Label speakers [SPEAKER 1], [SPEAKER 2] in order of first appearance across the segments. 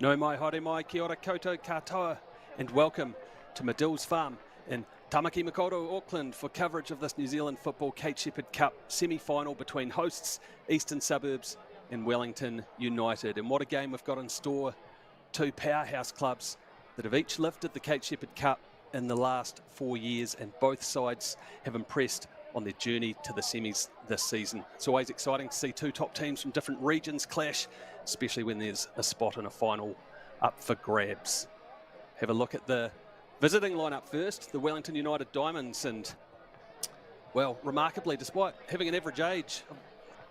[SPEAKER 1] No mai, haere mai, kia ora koutou katoa, and welcome to Madills Farm in Tamaki Makaurau, Auckland, for coverage of this New Zealand Football Kate Sheppard Cup semi-final between hosts Eastern Suburbs and Wellington United. And what a game we've got in store. Two powerhouse clubs that have each lifted the Kate Sheppard Cup in the last 4 years, and both sides have impressed on their journey to the semis this season. It's always exciting to see two top teams from different regions clash, especially when there's a spot in a final up for grabs. Have a look at the visiting lineup first, the Wellington United Diamonds, and well, remarkably, despite having an average age of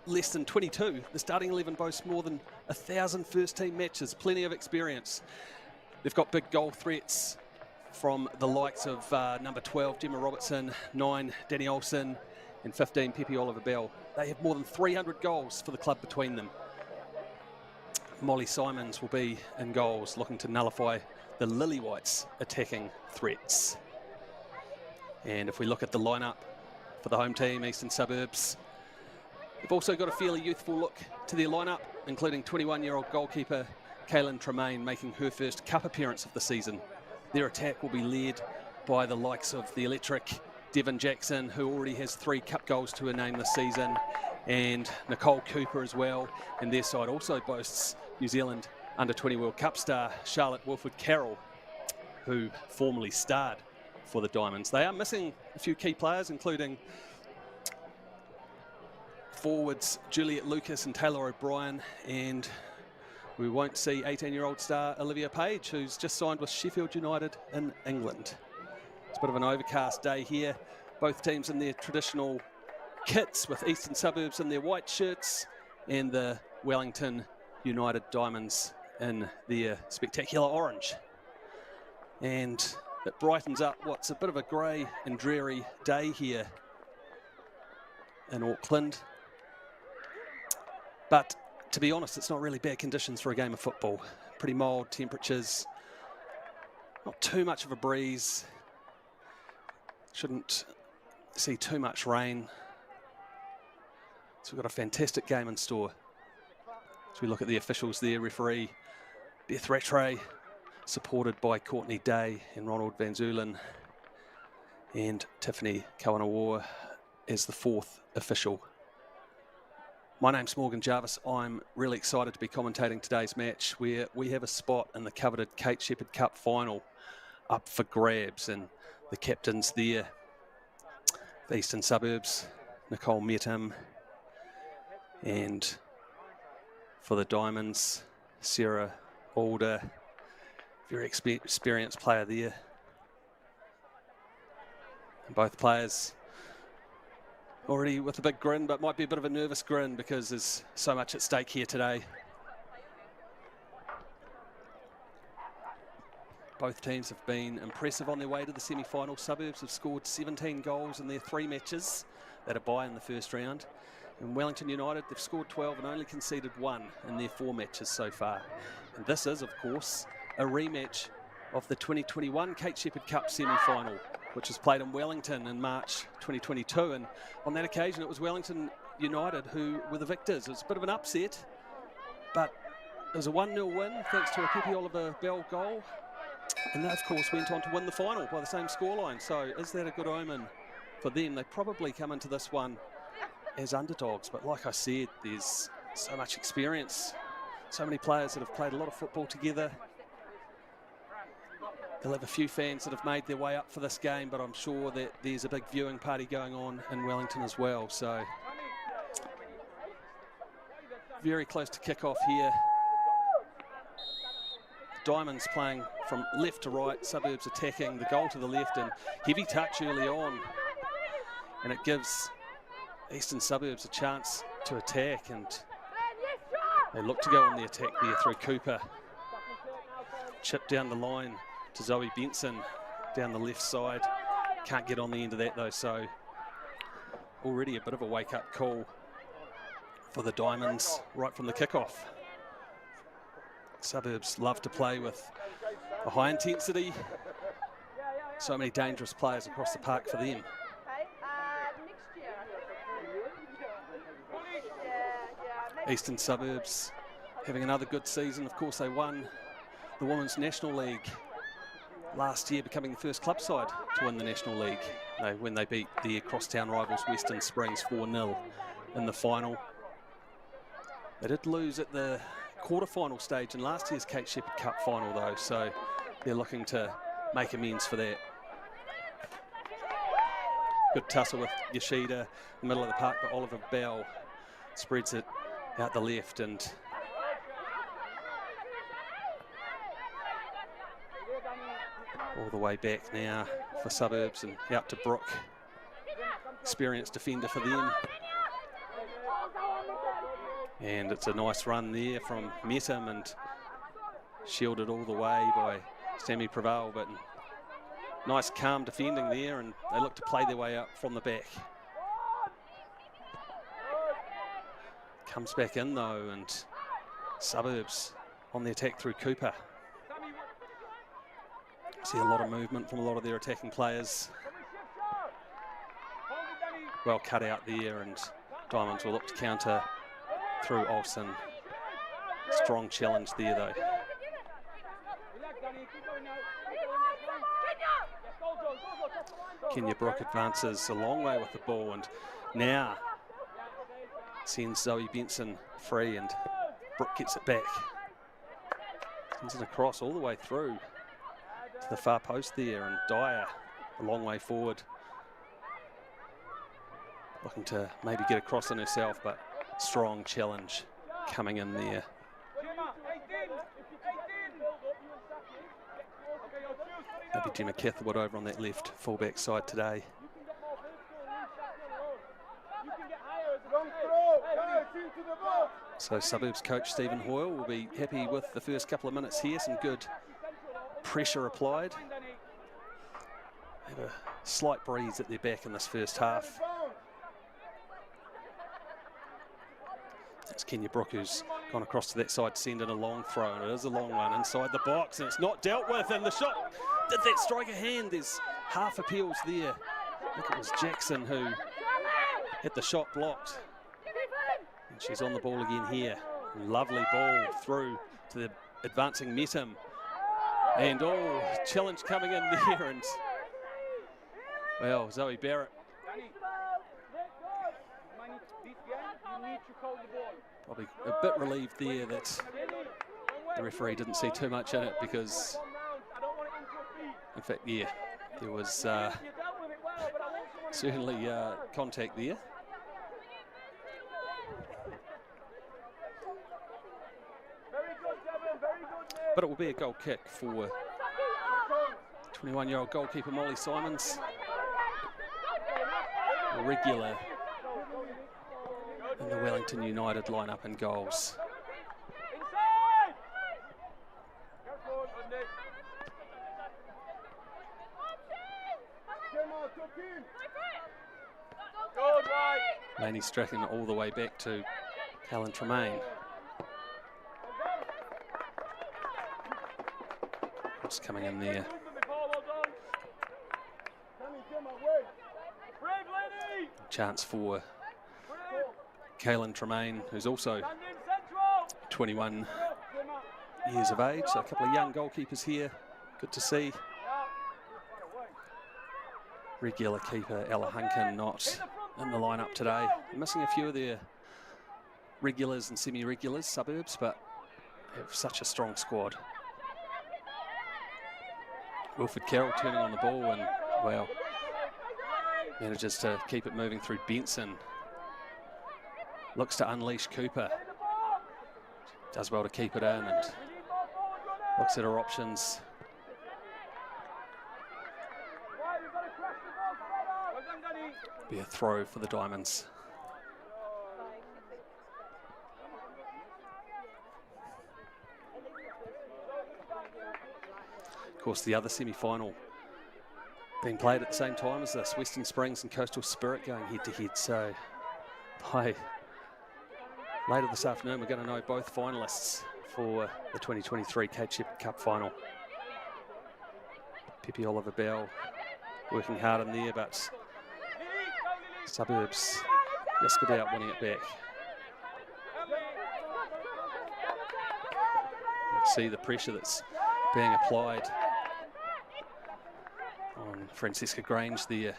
[SPEAKER 1] less than 22, the starting 11 boasts more than 1,000 first team matches, plenty of experience. They've got big goal threats from the likes of number 12, Gemma Robertson, 9, Danny Olsen, and 15, Pepe Oliver-Bell. They have more than 300 goals for the club between them. Molly Simons will be in goals, looking to nullify the Lily Whites' attacking threats. And if we look at the lineup for the home team, Eastern Suburbs, they've also got a fairly youthful look to their lineup, including 21-year-old goalkeeper Kaylin Tremaine making her first cup appearance of the season. Their attack will be led by the likes of the electric Devon Jackson, who already has 3 cup goals to her name this season, and Nicole Cooper as well. And their side also boasts New Zealand Under-20 World Cup star Charlotte Wilford-Carroll, who formerly starred for the Diamonds. They are missing a few key players, including forwards Juliet Lucas and Taylor O'Brien, and we won't see 18-year-old star Olivia Page, who's just signed with Sheffield United in England. It's a bit of an overcast day here. Both teams in their traditional kits, with Eastern Suburbs in their white shirts and the Wellington United Diamonds in their spectacular orange. And it brightens up what's a bit of a grey and dreary day here in Auckland. But to be honest, it's not really bad conditions for a game of football. Pretty mild temperatures, not too much of a breeze. Shouldn't see too much rain. So we've got a fantastic game in store. As we look at the officials there, referee Beth Rattray, supported by Courtney Day and Ronald Van Zulen, and Tiffany Kawanawar as the 4th official. My name's Morgan Jarvis. I'm really excited to be commentating today's match, where we have a spot in the coveted Kate Sheppard Cup final up for grabs, and the captains there, the Eastern Suburbs, Nicole Metum, and for the Diamonds, Sarah Alder, very experienced player there. And both players already with a big grin, but might be a bit of a nervous grin because there's so much at stake here today. Both teams have been impressive on their way to the semi-final. Suburbs have scored 17 goals in their 3 matches. They had a bye in the first round. And Wellington United, they've scored 12 and only conceded 1 in their 4 matches so far. And this is, of course, a rematch of the 2021 Kate Sheppard Cup semi-final, which was played in Wellington in March 2022. And on that occasion, it was Wellington United who were the victors. It was a bit of an upset, but it was a 1-0 win thanks to a Pepe Oliver-Bell goal. And they, of course, went on to win the final by the same scoreline. So is that a good omen for them? They probably come into this one as underdogs, but like I said, there's so much experience, so many players that have played a lot of football together. They'll have a few fans that have made their way up for this game, but I'm sure that there's a big viewing party going on in Wellington as well. So very close to kick-off here. Diamonds playing from left to right, Suburbs attacking, the goal to the left, and heavy touch early on. And it gives Eastern Suburbs a chance to attack, and they look to go on the attack there through Cooper. Chip down the line to Zoe Benson down the left side. Can't get on the end of that though, so already a bit of a wake-up call for the Diamonds right from the kickoff. Suburbs love to play with a high intensity. So many dangerous players across the park for them. Eastern Suburbs having another good season. Of course, they won the Women's National League last year, becoming the first club side to win the National League when they beat their crosstown rivals Western Springs 4-0 in the final. They did lose at the quarter-final stage in last year's Kate Sheppard Cup final though, so they're looking to make amends for that. Good tussle with Yoshida in the middle of the park, but Oliver Bell spreads it out the left, and all the way back now for Suburbs and out to Brooke. Experienced defender for them. And it's a nice run there from Metum and shielded all the way by Sammy Preval, but nice calm defending there, and they look to play their way up from the back. Comes back in though, and Suburbs on the attack through Cooper. See a lot of movement from a lot of their attacking players. Well cut out there, and Diamonds will look to counter through Olsen. Strong challenge there though. Kenya Brooke advances a long way with the ball, and now sends Zoe Benson free, and Brooke gets it back. Sends it across all the way through to the far post there, and Dyer a long way forward. Looking to maybe get across on herself, but strong challenge coming in there. Maybe Gemma Catherwood over on that left fullback side today. So Suburbs coach Stephen Hoyle will be happy with the first couple of minutes here. Some good pressure applied. Have a slight breeze at their back in this first half. It's Kenya Brooke who's gone across to that side to send in a long throw, and it is a long one inside the box, and it's not dealt with, and the shot, did that strike a hand? There's half appeals there. I think it was Jackson who had the shot blocked. And she's on the ball again here. Lovely ball through to the advancing Metum. And oh, challenge coming in there, and well, Zoe Barrett probably a bit relieved there that the referee didn't see too much in it, because in fact, yeah, there was certainly contact there. But it will be a goal kick for 21-year-old goalkeeper Molly Simons. A regular in the Wellington United lineup in goals. Laney Strachan all the way back to Helen Tremaine. Cross coming in there. Chance for Kaylin Tremaine, who's also 21 years of age. So a couple of young goalkeepers here. Good to see. Regular keeper Ella Hunkin not in the lineup today. They're missing a few of their regulars and semi-regulars, Suburbs, but they have such a strong squad. Wilfred Carroll turning on the ball, and well, manages to keep it moving through Benson. Looks to unleash Cooper. Does well to keep it in, and looks at her options. Be a throw for the Diamonds. Of course, the other semi-final being played at the same time as this, Western Springs and Coastal Spirit going head-to-head. So by later this afternoon, we're going to know both finalists for the 2023 Kate Sheppard Cup final. Pepe Oliver Bell working hard in there, but Suburbs just about winning it back. You see the pressure that's being applied on Francesca Grange there.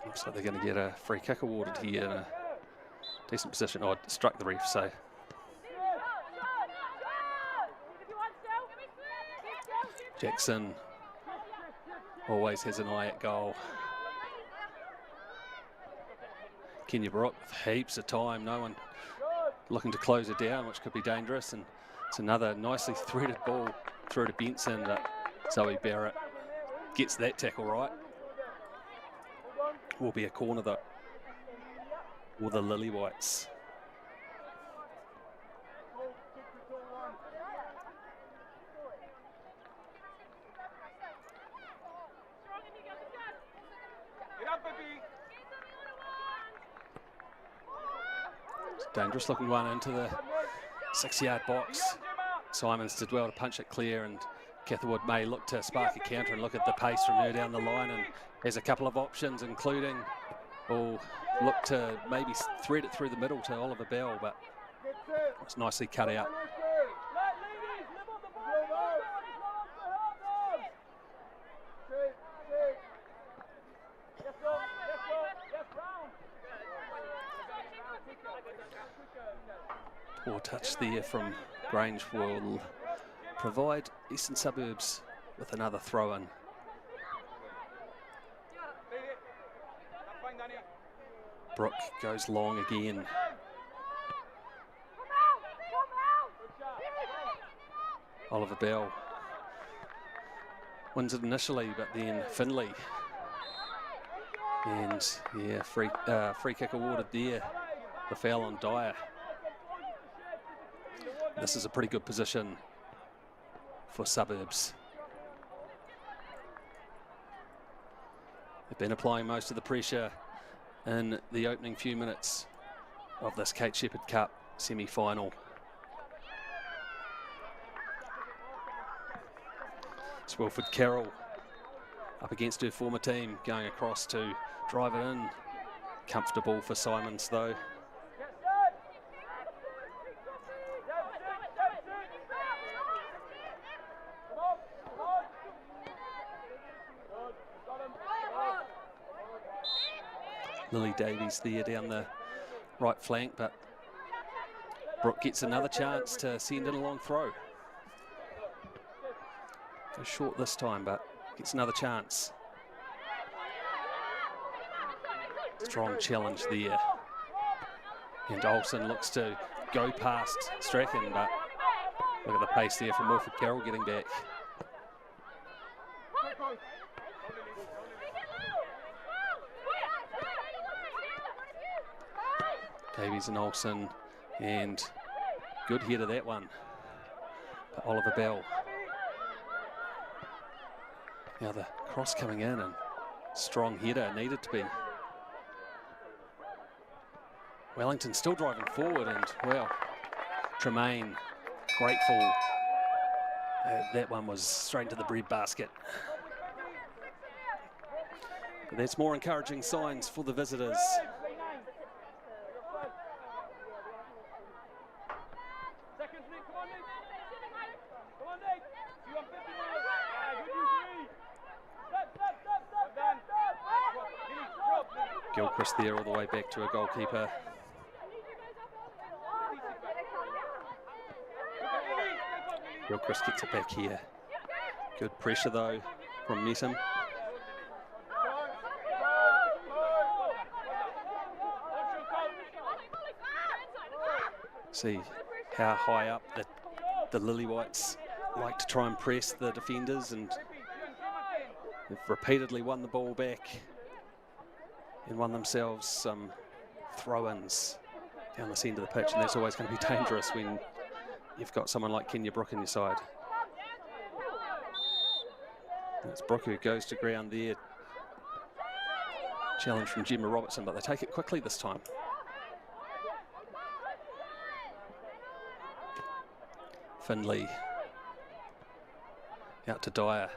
[SPEAKER 1] Looks like they're going to get a free kick awarded here in a decent position. Oh, it struck the ref, so. Jackson always has an eye at goal. Kenya Brook with heaps of time, no one looking to close it down, which could be dangerous. And it's another nicely threaded ball through to Benson, but Zoe Barrett gets that tackle right. Will be a corner though, or the Lily Whites. Dangerous looking one into the 6-yard box. Simons did well to punch it clear, and Catherwood may look to spark a counter and look at the pace from her down the line, and has a couple of options, including look to maybe thread it through the middle to Oliver Bell, but it's nicely cut out. Poor touch there from Grange will provide Eastern Suburbs with another throw-in. Brooke goes long again. Oliver Bell wins it initially, but then Finley. And yeah, free kick awarded there. The foul on Dyer. This is a pretty good position for Suburbs. They've been applying most of the pressure in the opening few minutes of this Kate Sheppard Cup semi-final. It's Wilfred Carroll up against her former team, going across to drive it in. Comfortable for Simons though. Lily Davies there down the right flank, but Brooke gets another chance to send in a long throw. Goes short this time, but gets another chance. Strong challenge there. And Olsen looks to go past Strachan, but look at the pace there from Wilfred Carroll getting back. Davies and Olsen, and good head of that one. But Oliver Bell. Now the cross coming in, and strong header needed to be. Wellington still driving forward, and well, Tremaine grateful. That one was straight into the bread basket. But that's more encouraging signs for the visitors. Gilchrist there all the way back to a goalkeeper. Gilchrist gets it back here. Good pressure though from Metum. See how high up the Lily Whites like to try and press the defenders, and they've repeatedly won the ball back and won themselves some throw-ins down the centre of the pitch, and that's always going to be dangerous when you've got someone like Kenya Brook on your side. And it's Brook who goes to ground there. Challenge from Gemma Robertson, but they take it quickly this time. Finley out to Dyer.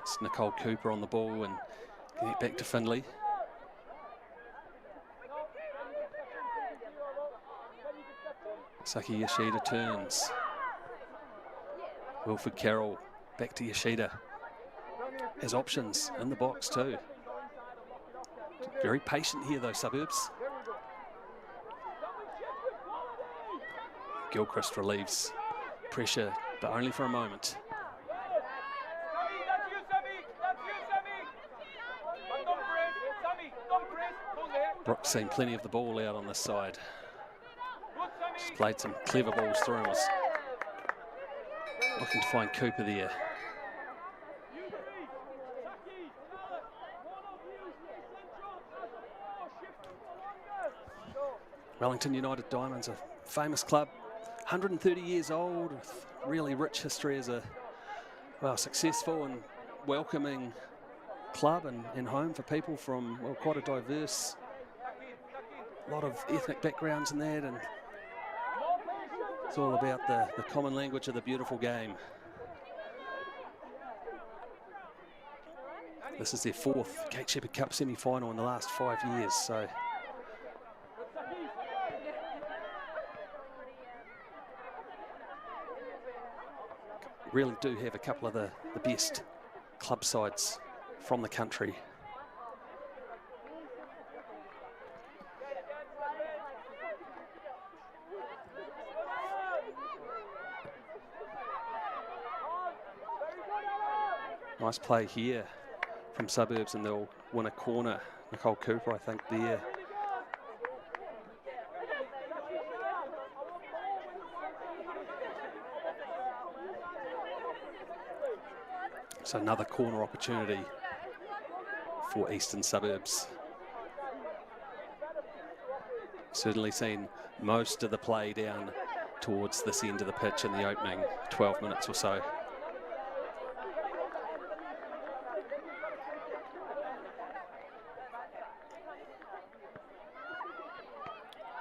[SPEAKER 1] It's Nicole Cooper on the ball and getting it back to Findlay. Saki Yoshida turns. Wilfred Carroll back to Yoshida. Has options in the box too. Very patient here though, Suburbs. Gilchrist relieves pressure, but only for a moment. Brooks seen plenty of the ball out on this side. She's played some clever balls through and was looking to find Cooper there. Wellington United Diamonds, a famous club, 130 years old, with really rich history as a successful and welcoming club and home for people from quite a diverse, lot of ethnic backgrounds in that, and it's all about the common language of the beautiful game. This is their 4th Kate Sheppard Cup semi-final in the last 5 years, so really do have a couple of the best club sides from the country. Nice play here from Suburbs, and they'll win a corner. Nicole Cooper, I think, there. So another corner opportunity for Eastern Suburbs. Certainly seen most of the play down towards this end of the pitch in the opening 12 minutes or so.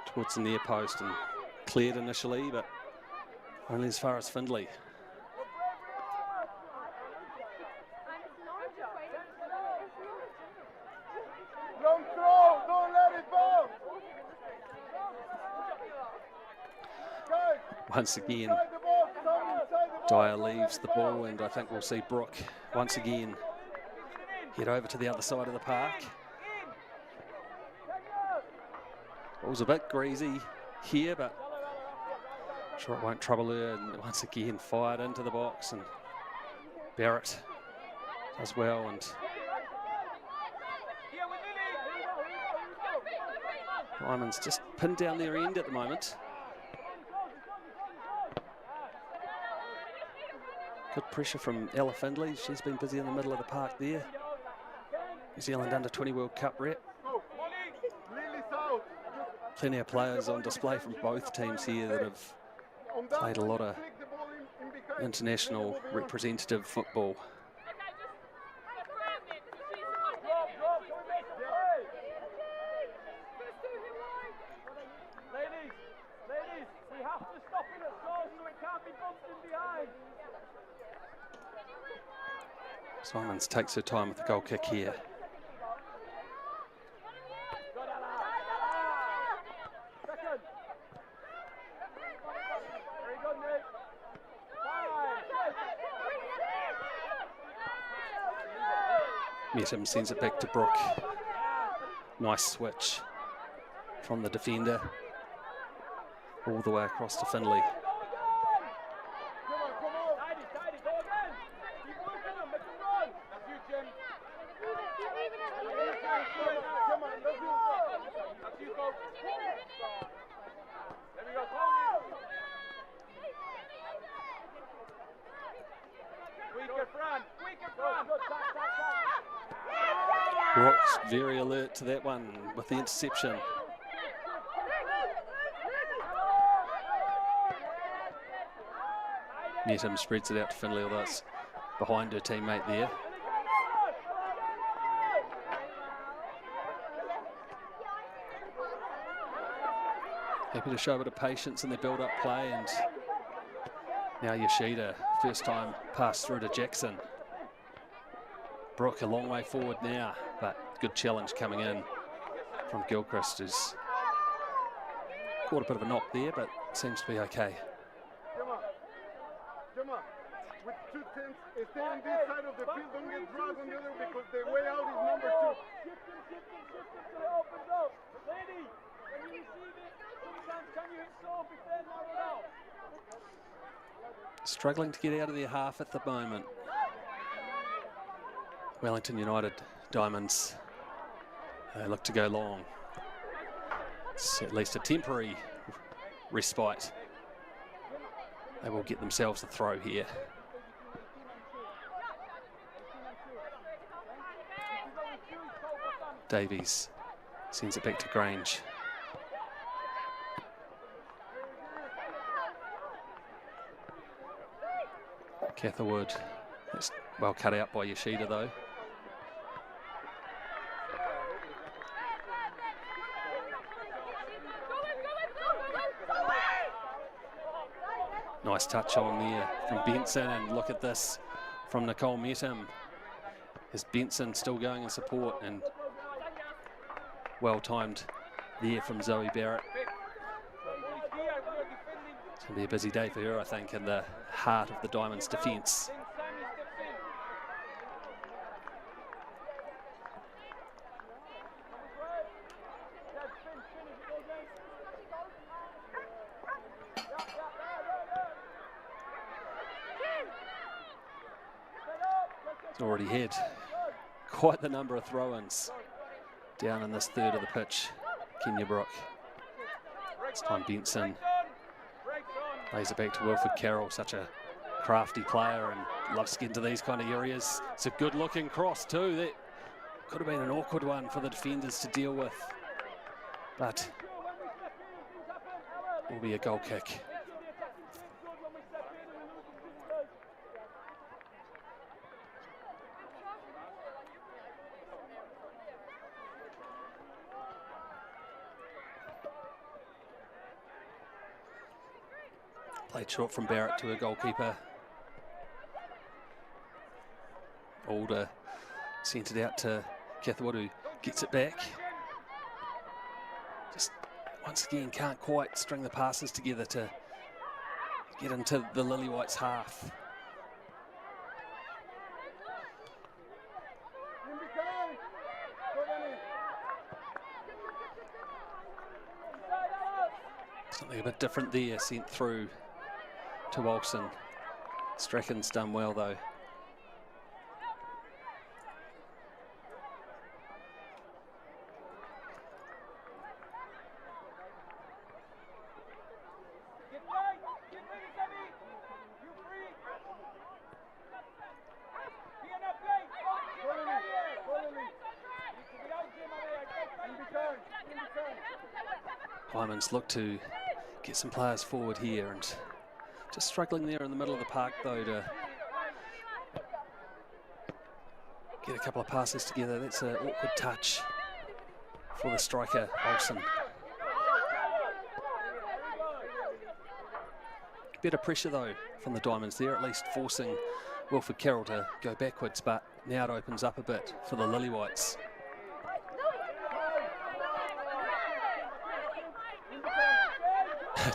[SPEAKER 1] Towards the near post and cleared initially, but only as far as Findlay.
[SPEAKER 2] Long throw, don't let it go.
[SPEAKER 1] Once again, Dyer leaves the ball, and I think we'll see Brooke once again head over to the other side of the park. Ball's a bit greasy here, but I'm sure it won't trouble her. And once again, fired into the box, and Barrett as well. And Diamond's just pinned down their end at the moment. Good pressure from Ella Findlay. She's been busy in the middle of the park there. New Zealand Under-20 World Cup rep. Plenty of players on display from both teams here that have played a lot of international representative football.
[SPEAKER 2] Ladies, we have to stop it at goal so it can't be bumped in behind.
[SPEAKER 1] Simons takes her time with the goal kick here. Metum sends it back to Brooke. Nice switch from the defender all the way across to Findlay. Brooks very alert to that one with the interception. Netham spreads it out to Findlay, although it's behind her teammate there. Happy to show a bit of patience in their build-up play, and now Yoshida, first time pass through to Jackson. Brooke a long way forward now, but good challenge coming in from Gilchrist, who's caught a bit of a knock there, but seems to be okay.
[SPEAKER 3] Gemma, with 2 tenths, stay on this side of the field, don't get dragged on the other because the way out is number 2.
[SPEAKER 2] Shift him till it opens up. Lady, when you receive it, sometimes can you hit so if they're narrowed out?
[SPEAKER 1] Struggling to get out of their half at the moment. Wellington United Diamonds, they look to go long. It's at least a temporary respite. They will get themselves a throw here. Davies sends it back to Grange. Catherwood, that's well cut out by Yoshida though. Nice touch on there from Benson, and look at this from Nicole Metum. Is Benson still going in support, and well timed there from Zoe Barrett. It's going to be a busy day for her, I think, in the heart of the Diamonds' defence. It's already had quite the number of throw-ins down in this third of the pitch. Kenya Brook. This time Benson lays it back to Wilfred Carroll, such a crafty player and loves to get into these kind of areas. It's a good looking cross too. That could have been an awkward one for the defenders to deal with, but will be a goal kick. Played short from Barrett to a goalkeeper. Alder sent it out to Catherwood, who gets it back. Just once again can't quite string the passes together to get into the Lily Whites half. Something a bit different there, sent through to Wilson. Strachan's done well though. Diamonds look to get some players forward here, and just struggling there in the middle of the park though to get a couple of passes together. That's an awkward touch for the striker, Olsen. Better pressure though from the Diamonds there, at least forcing Wilfred Carroll to go backwards, but now it opens up a bit for the Lily Whites.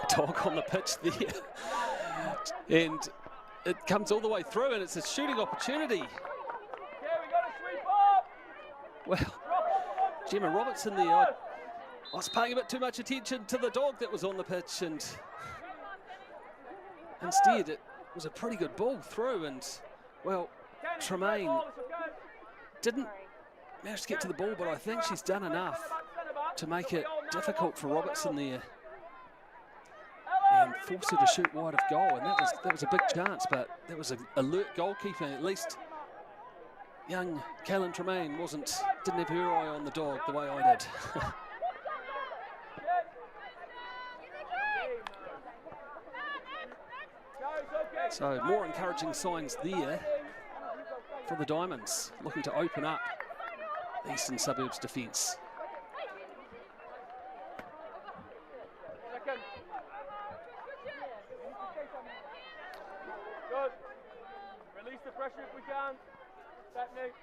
[SPEAKER 1] Dog on the pitch there, and it comes all the way through, and it's a shooting opportunity. Well, Gemma Robertson there, I was paying a bit too much attention to the dog that was on the pitch, and instead it was a pretty good ball through, and well, Tremaine didn't manage to get to the ball, but I think she's done enough to make it difficult for Robertson there and force her to shoot wide of goal, and that was a big chance, but that was an alert goalkeeper. At least young Kaylin Tremaine didn't have her eye on the dog the way I did. So more encouraging signs there for the Diamonds, looking to open up the Eastern Suburbs defence.
[SPEAKER 2] Good. Release the pressure if we can. Technique.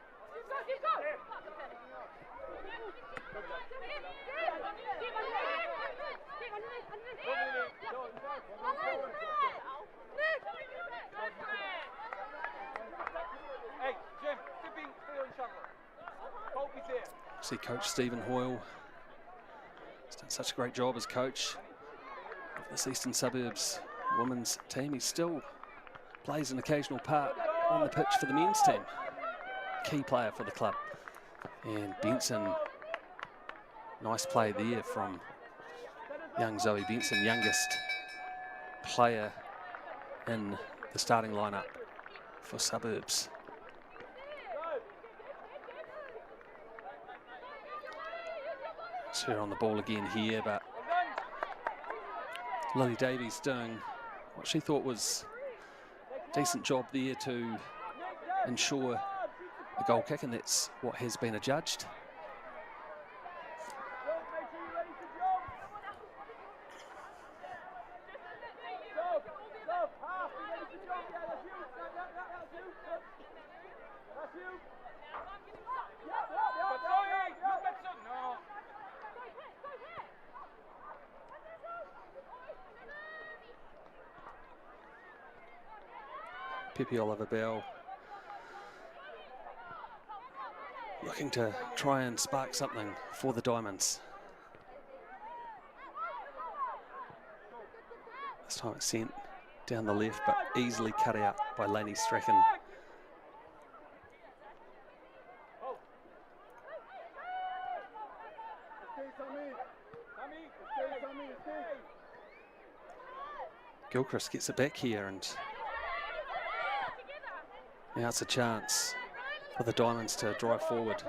[SPEAKER 1] See Coach Stephen Hoyle has done such a great job as coach of this Eastern Suburbs women's team. He still plays an occasional part on the pitch for the men's team. Key player for the club. And Benson, nice play there from young Zoe Benson, youngest player in the starting lineup for Suburbs. It's her on the ball again here, but Lily Davies doing what she thought was a decent job there to ensure a goal kick, and that's what has been adjudged. Pepe Oliver Bell looking to try and spark something for the Diamonds. This time it's sent down the left, but easily cut out by Lainey Strachan. Gilchrist gets it back here, and now it's a chance for the Diamonds to drive forward.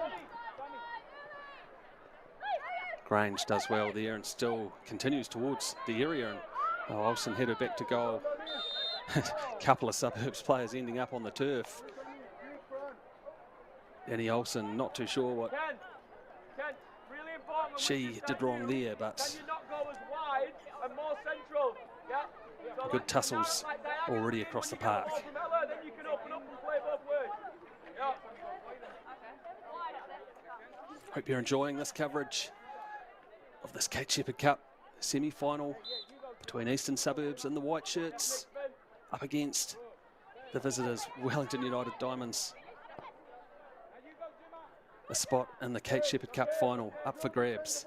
[SPEAKER 1] Grange does well there and still continues towards the area, and Olsen headed back to goal. Couple of Suburbs players ending up on the turf. Annie Olsen not too sure what she did wrong there, but good tussles already across the park. Hope you're enjoying this coverage of this Kate Sheppard Cup semi-final between Eastern Suburbs and the White Shirts up against the visitors Wellington United Diamonds. A spot in the Kate Sheppard Cup final up for grabs.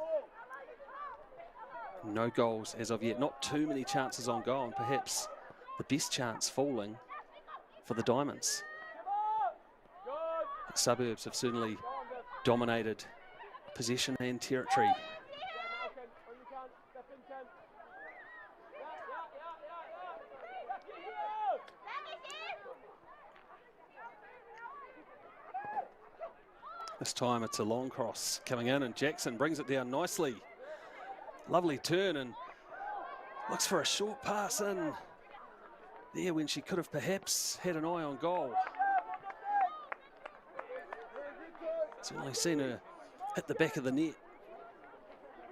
[SPEAKER 1] No goals as of yet, not too many chances on goal, and perhaps the best chance falling for the Diamonds. The Suburbs have certainly dominated possession and territory. This time it's a long cross coming in, and Jackson brings it down nicely. Lovely turn, and looks for a short pass in there when she could have perhaps had an eye on goal. Certainly seen her hit the back of the net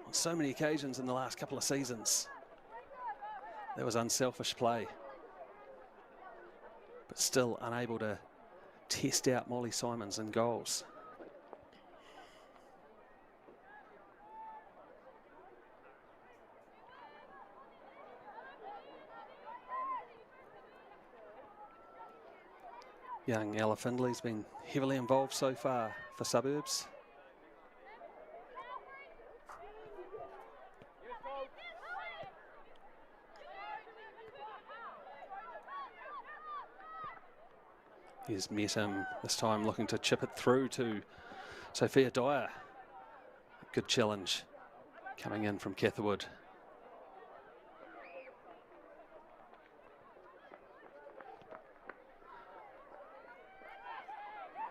[SPEAKER 1] on so many occasions in the last couple of seasons. That was unselfish play, but still unable to test out Molly Simons in goals. Young Ella Findley's been heavily involved so far for Suburbs. Here's Metum, this time looking to chip it through to Sophia Dyer. Good challenge coming in from Catherwood.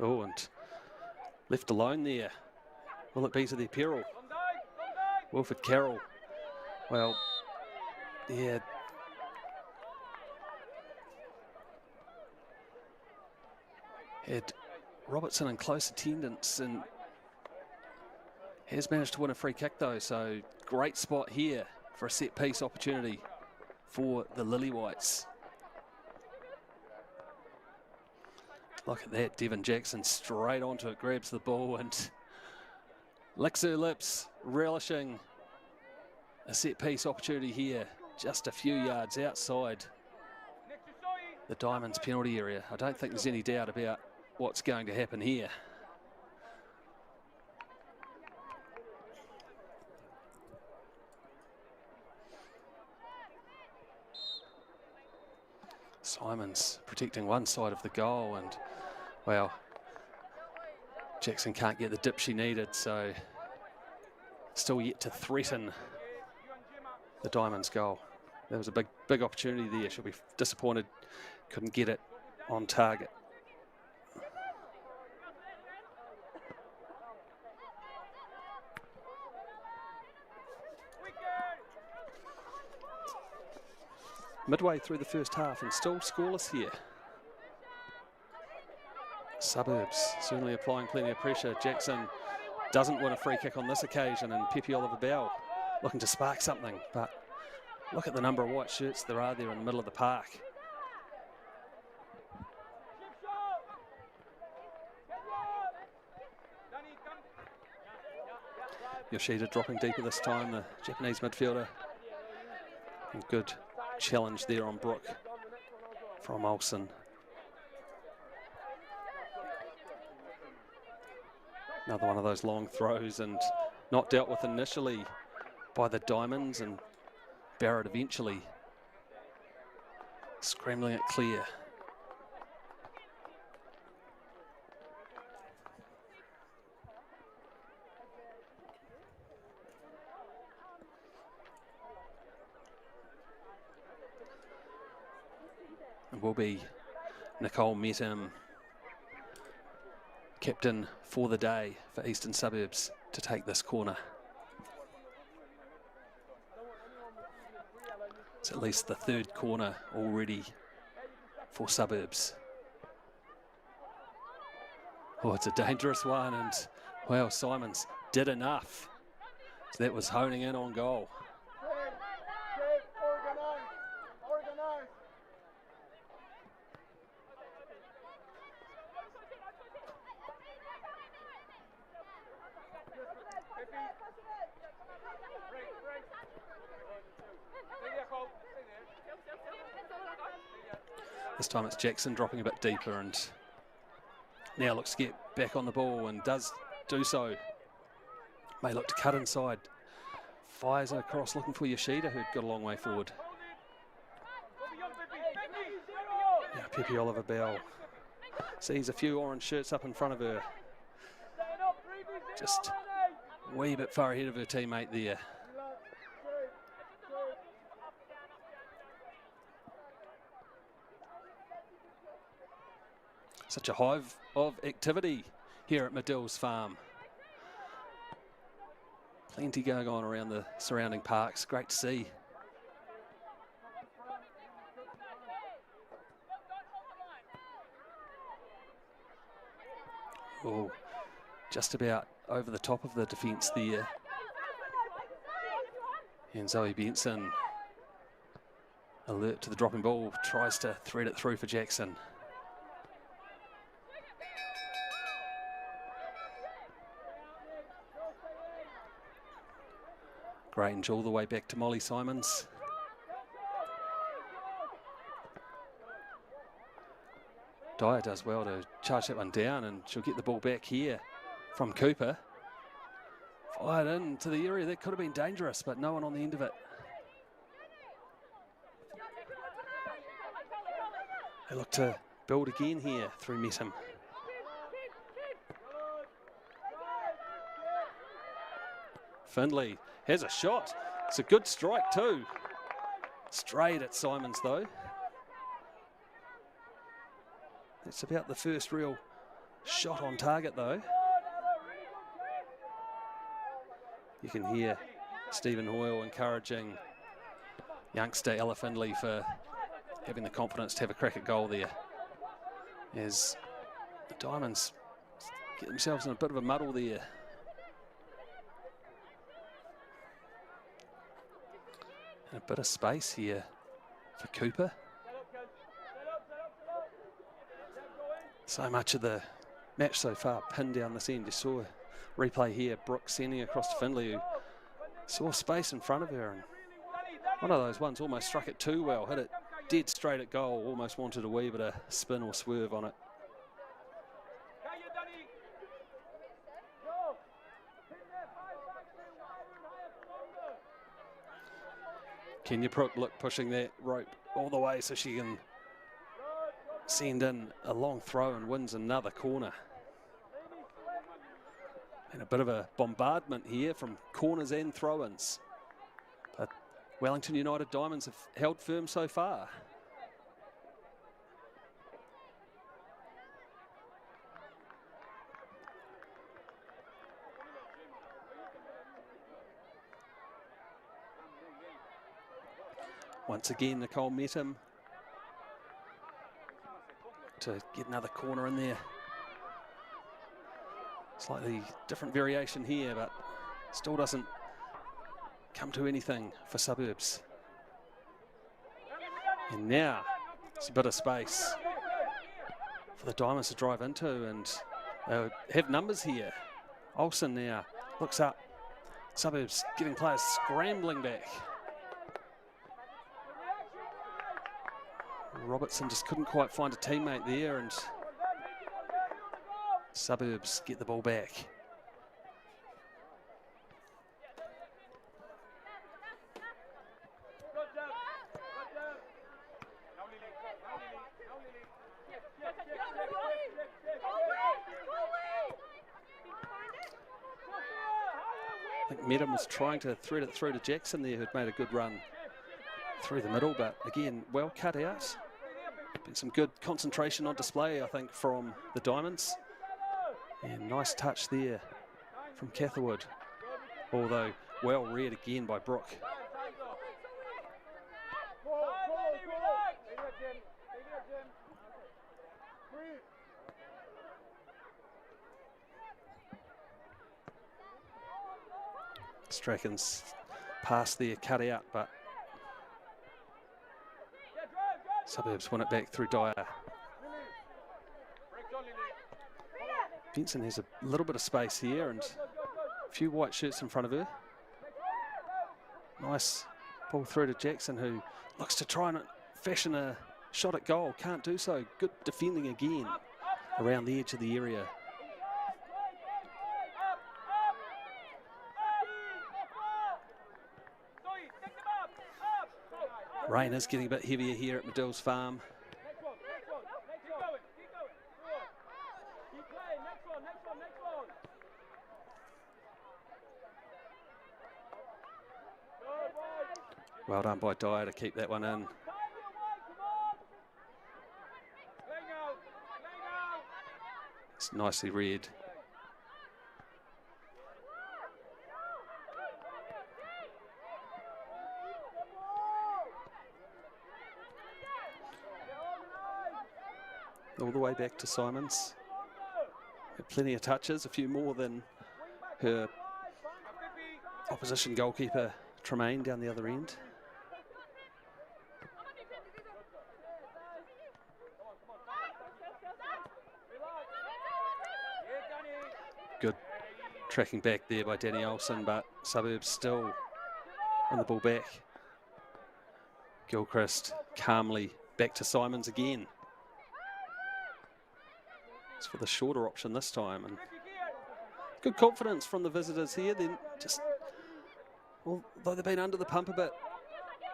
[SPEAKER 1] Oh, and left alone there. Will it be to their peril? Wilfred Carroll. Well, yeah. Had Robertson in close attendance and has managed to win a free kick though, so great spot here for a set piece opportunity for the Lily Whites. Look at that, Devon Jackson straight onto it, grabs the ball and licks her lips, relishing a set-piece opportunity here, just a few yards outside the Diamonds penalty area. I don't think there's any doubt about what's going to happen here. Simons protecting one side of the goal, and well, Jackson can't get the dip she needed, so still yet to threaten the Diamonds goal. There was a big opportunity there. She'll be disappointed couldn't get it on target. Midway through the first half and still scoreless here. Suburbs certainly applying plenty of pressure. Jackson doesn't win a free kick on this occasion, and Pepe Oliver-Bell looking to spark something, but look at the number of white shirts there are there in the middle of the park. Yoshida dropping deeper this time, the Japanese midfielder. And good challenge there on Brooke from Olsen. Another one of those long throws, and not dealt with initially by the Diamonds, and Barrett eventually scrambling it clear. It will be Nicole Metham, captain for the day for Eastern Suburbs, to take this corner. It's at least the third corner already for Suburbs. Oh, it's a dangerous one, and well, Simons did enough. So that was honing in on goal. This time it's Jackson dropping a bit deeper, and now looks to get back on the ball and does do so. May look to cut inside. Fires across looking for Yoshida, who'd got a long way forward. Now Pepe Oliver-Bell sees a few orange shirts up in front of her. Just a wee bit far ahead of her teammate there. Such a hive of activity here at Madills Farm. Plenty going on around the surrounding parks. Great to see. Oh, just about over the top of the defence there. And Zoe Benson, alert to the dropping ball, tries to thread it through for Jackson. Grange all the way back to Molly Simons. Dyer does well to charge that one down, and she'll get the ball back here from Cooper. Fired into the area. That could have been dangerous, but no one on the end of it. They look to build again here through Metham. Findlay has a shot. It's a good strike too. Straight at Simons though. That's about the first real shot on target though. You can hear Stephen Hoyle encouraging youngster Ella Findlay for having the confidence to have a crack at goal there. As the Diamonds get themselves in a bit of a muddle there. And a bit of space here for Cooper. So much of the match so far pinned down this end. You saw a replay here, Brooke sending across to Findlay, who saw space in front of her, and one of those ones almost struck it too well, hit it dead straight at goal, almost wanted a wee bit of spin or swerve on it. Kenya Brook pushing that rope all the way so she can send in a long throw and wins another corner. And a bit of a bombardment here from corners and throw-ins. But Wellington United Diamonds have held firm so far. Once again, Nicole met him to get another corner in there. Slightly different variation here, but still doesn't come to anything for Suburbs. And now it's a bit of space for the Diamonds to drive into, and they have numbers here. Olsen now looks up. Suburbs getting players scrambling back. Robertson just couldn't quite find a teammate there, and Suburbs get the ball back. I think Medham was trying to thread it through to Jackson there, who'd made a good run through the middle, but again, well cut out. Been some good concentration on display, I think, from the Diamonds. And nice touch there from Catherwood, although well read again by Brooke. Strachan's pass there cut out, but Suburbs won it back through Dyer. Benson has a little bit of space here and a few white shirts in front of her. Nice pull through to Jackson, who looks to try and fashion a shot at goal. Can't do so. Good defending again around the edge of the area. Rain is getting a bit heavier here at Madills Farm. Well done by Dyer to keep that one in. It's nicely read. All the way back to Simons. Had plenty of touches, a few more than her opposition goalkeeper Tremaine down the other end. Good tracking back there by Danny Olsen, but Suburbs still on the ball back. Gilchrist calmly back to Simons again. It's for the shorter option this time, and good confidence from the visitors here. Then just, although they've been under the pump a bit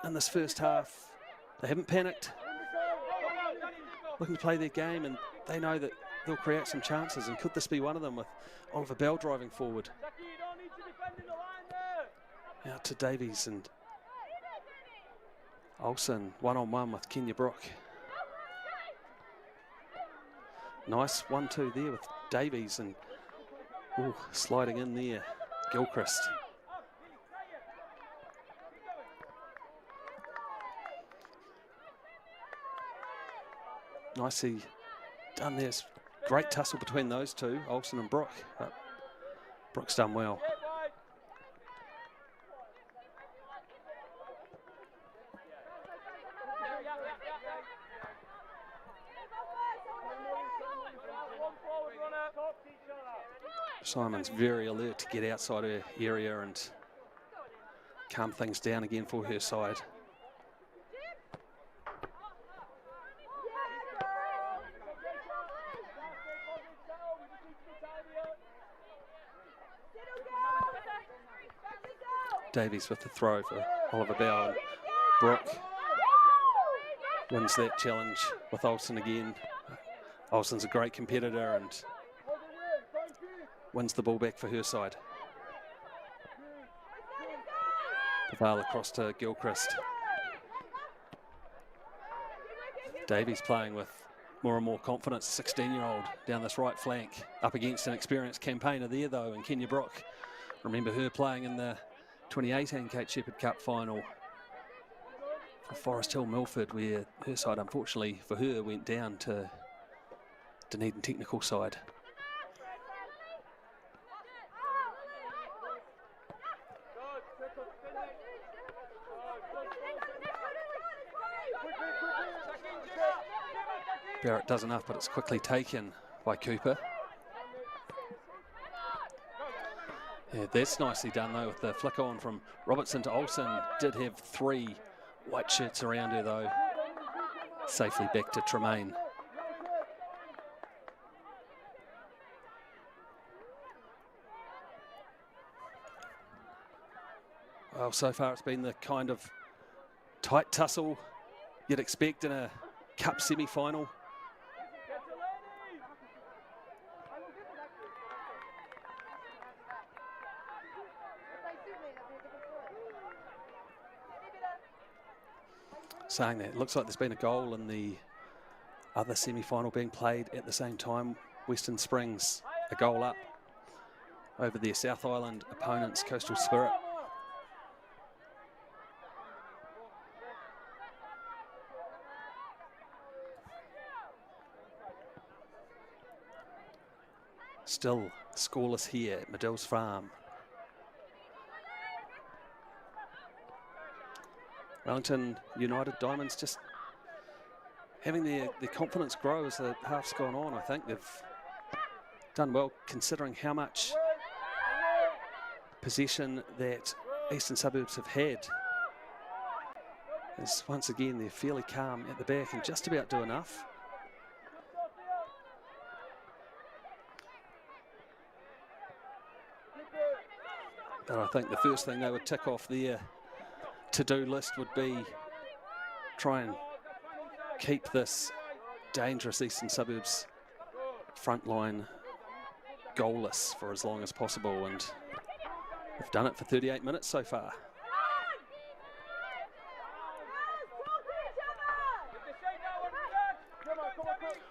[SPEAKER 1] in this first half, they haven't panicked. Looking to play their game, and they know that they'll create some chances, and could this be one of them with Oliver Bell driving forward? Out to Davies and Olsen, one-on-one with Kenya Brook. Nice 1-2 there with Davies and sliding in there, Gilchrist. Nicely done there. Great tussle between those two, Olsen and Brook, but Brook's done well. Simon's very alert to get outside her area and calm things down again for her side. Davies with the throw for Oliver Bell. And Brooke wins that challenge with Olsen again. Olsen's a great competitor and wins the ball back for her side. Paval across to Gilchrist. Davies playing with more and more confidence, 16-year-old down this right flank, up against an experienced campaigner there though, and Kenya Brook. Remember her playing in the 2018 Kate Sheppard Cup final for Forest Hill Milford, where her side, unfortunately for her, went down to Dunedin technical side. Barrett does enough, but it's quickly taken by Cooper. Yeah, that's nicely done though, with the flick on from Robertson to Olsen. Did have 3 white shirts around her though. Safely back to Tremaine. Well, so far it's been the kind of tight tussle you'd expect in a cup semi-final. Saying that, it looks like there's been a goal in the other semi-final being played at the same time. Western Springs, a goal up over their South Island opponents, Coastal Spirit. Still scoreless here at Madills Farm. Wellington United Diamonds just having their confidence grow as the half's gone on. I think they've done well considering how much possession that Eastern Suburbs have had. As once again they're fairly calm at the back and just about do enough. But I think the first thing they would tick off their to-do list would be try and keep this dangerous Eastern Suburbs front line goalless for as long as possible, and they've done it for 38 minutes so far.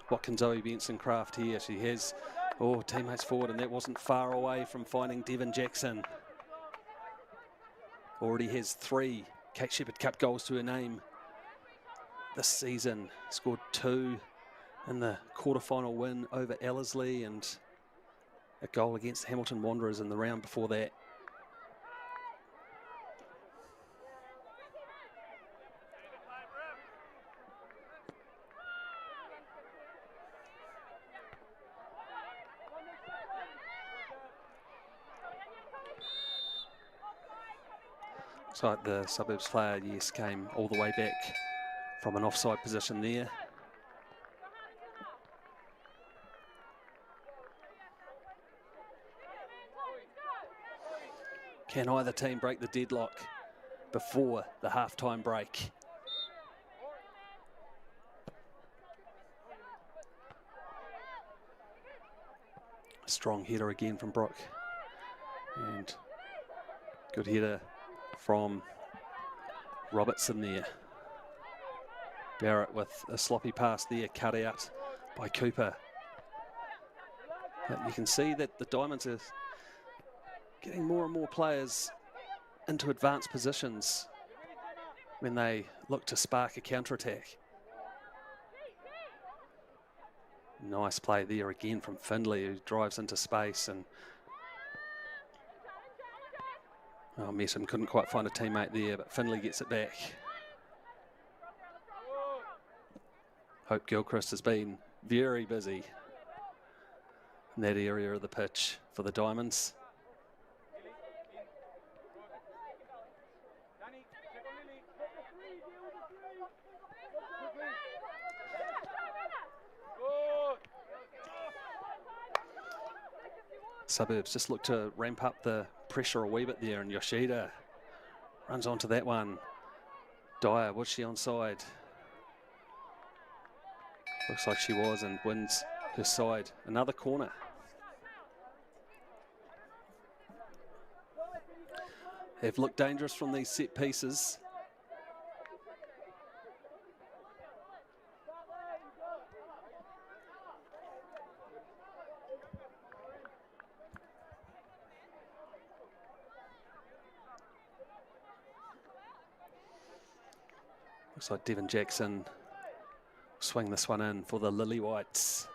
[SPEAKER 1] What can Zoe Benson craft here? She has teammates forward, and that wasn't far away from finding Devon Jackson. Already has 3 Kate Sheppard Cup goals to her name this season. Scored 2 in the quarterfinal win over Ellerslie and a goal against Hamilton Wanderers in the round before that. Looks like the Suburbs player, yes, came all the way back from an offside position there. Can either team break the deadlock before the half-time break? Strong header again from Brooke. And good header from Robertson there. Barrett with a sloppy pass there, cut out by Cooper. But you can see that the Diamonds are getting more and more players into advanced positions when they look to spark a counter-attack. Nice play there again from Findlay, who drives into space, and Messam couldn't quite find a teammate there, but Findlay gets it back. Hope Gilchrist has been very busy in that area of the pitch for the Diamonds. Suburbs just look to ramp up the pressure a wee bit there, and Yoshida runs onto that one. Dyer, was she onside? Looks like she was, and wins her side. Another corner. They've looked dangerous from these set pieces. Looks like Devon Jackson swing this one in for the Lily Whites.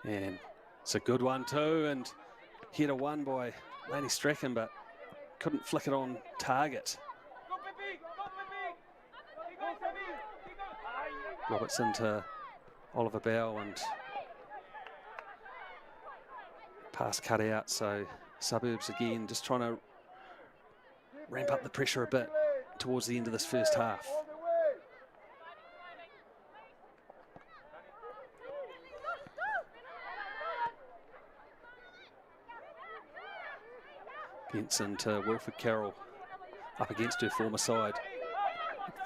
[SPEAKER 1] And it's a good one too, and header won by Lainey Strachan, but couldn't flick it on target. Robertson to Oliver Bow, and pass cut out, so Suburbs again just trying to ramp up the pressure a bit towards the end of this first half. Benson to Wilfred Carroll, up against her former side.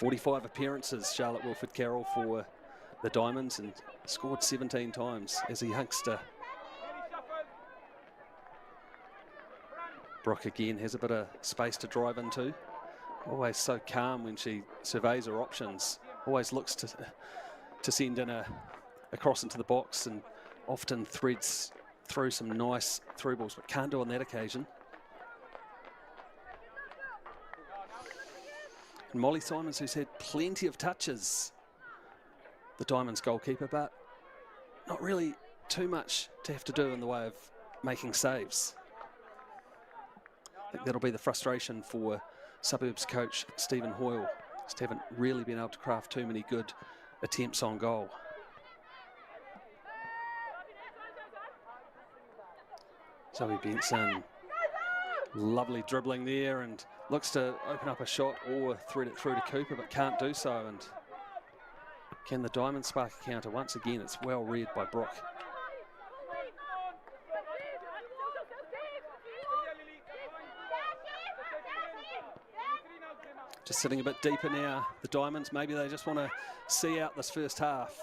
[SPEAKER 1] 45 appearances, Charlotte Wilfred Carroll, for the Diamonds, and scored 17 times as a youngster. Brooke again has a bit of space to drive into. Always so calm when she surveys her options. Always looks to send in a cross into the box, and often threads through some nice through balls, but can't do on that occasion. And Molly Simons, who's had plenty of touches, the Diamonds goalkeeper, but not really too much to have to do in the way of making saves. I think that'll be the frustration for Suburbs coach Stephen Hoyle. Just haven't really been able to craft too many good attempts on goal. Zoe Benson, lovely dribbling there, and looks to open up a shot or thread it through to Cooper, but can't do so. And can the Diamonds spark a counter? Once again, it's well read by Brooke. Just sitting a bit deeper now, the Diamonds. Maybe they just want to see out this first half,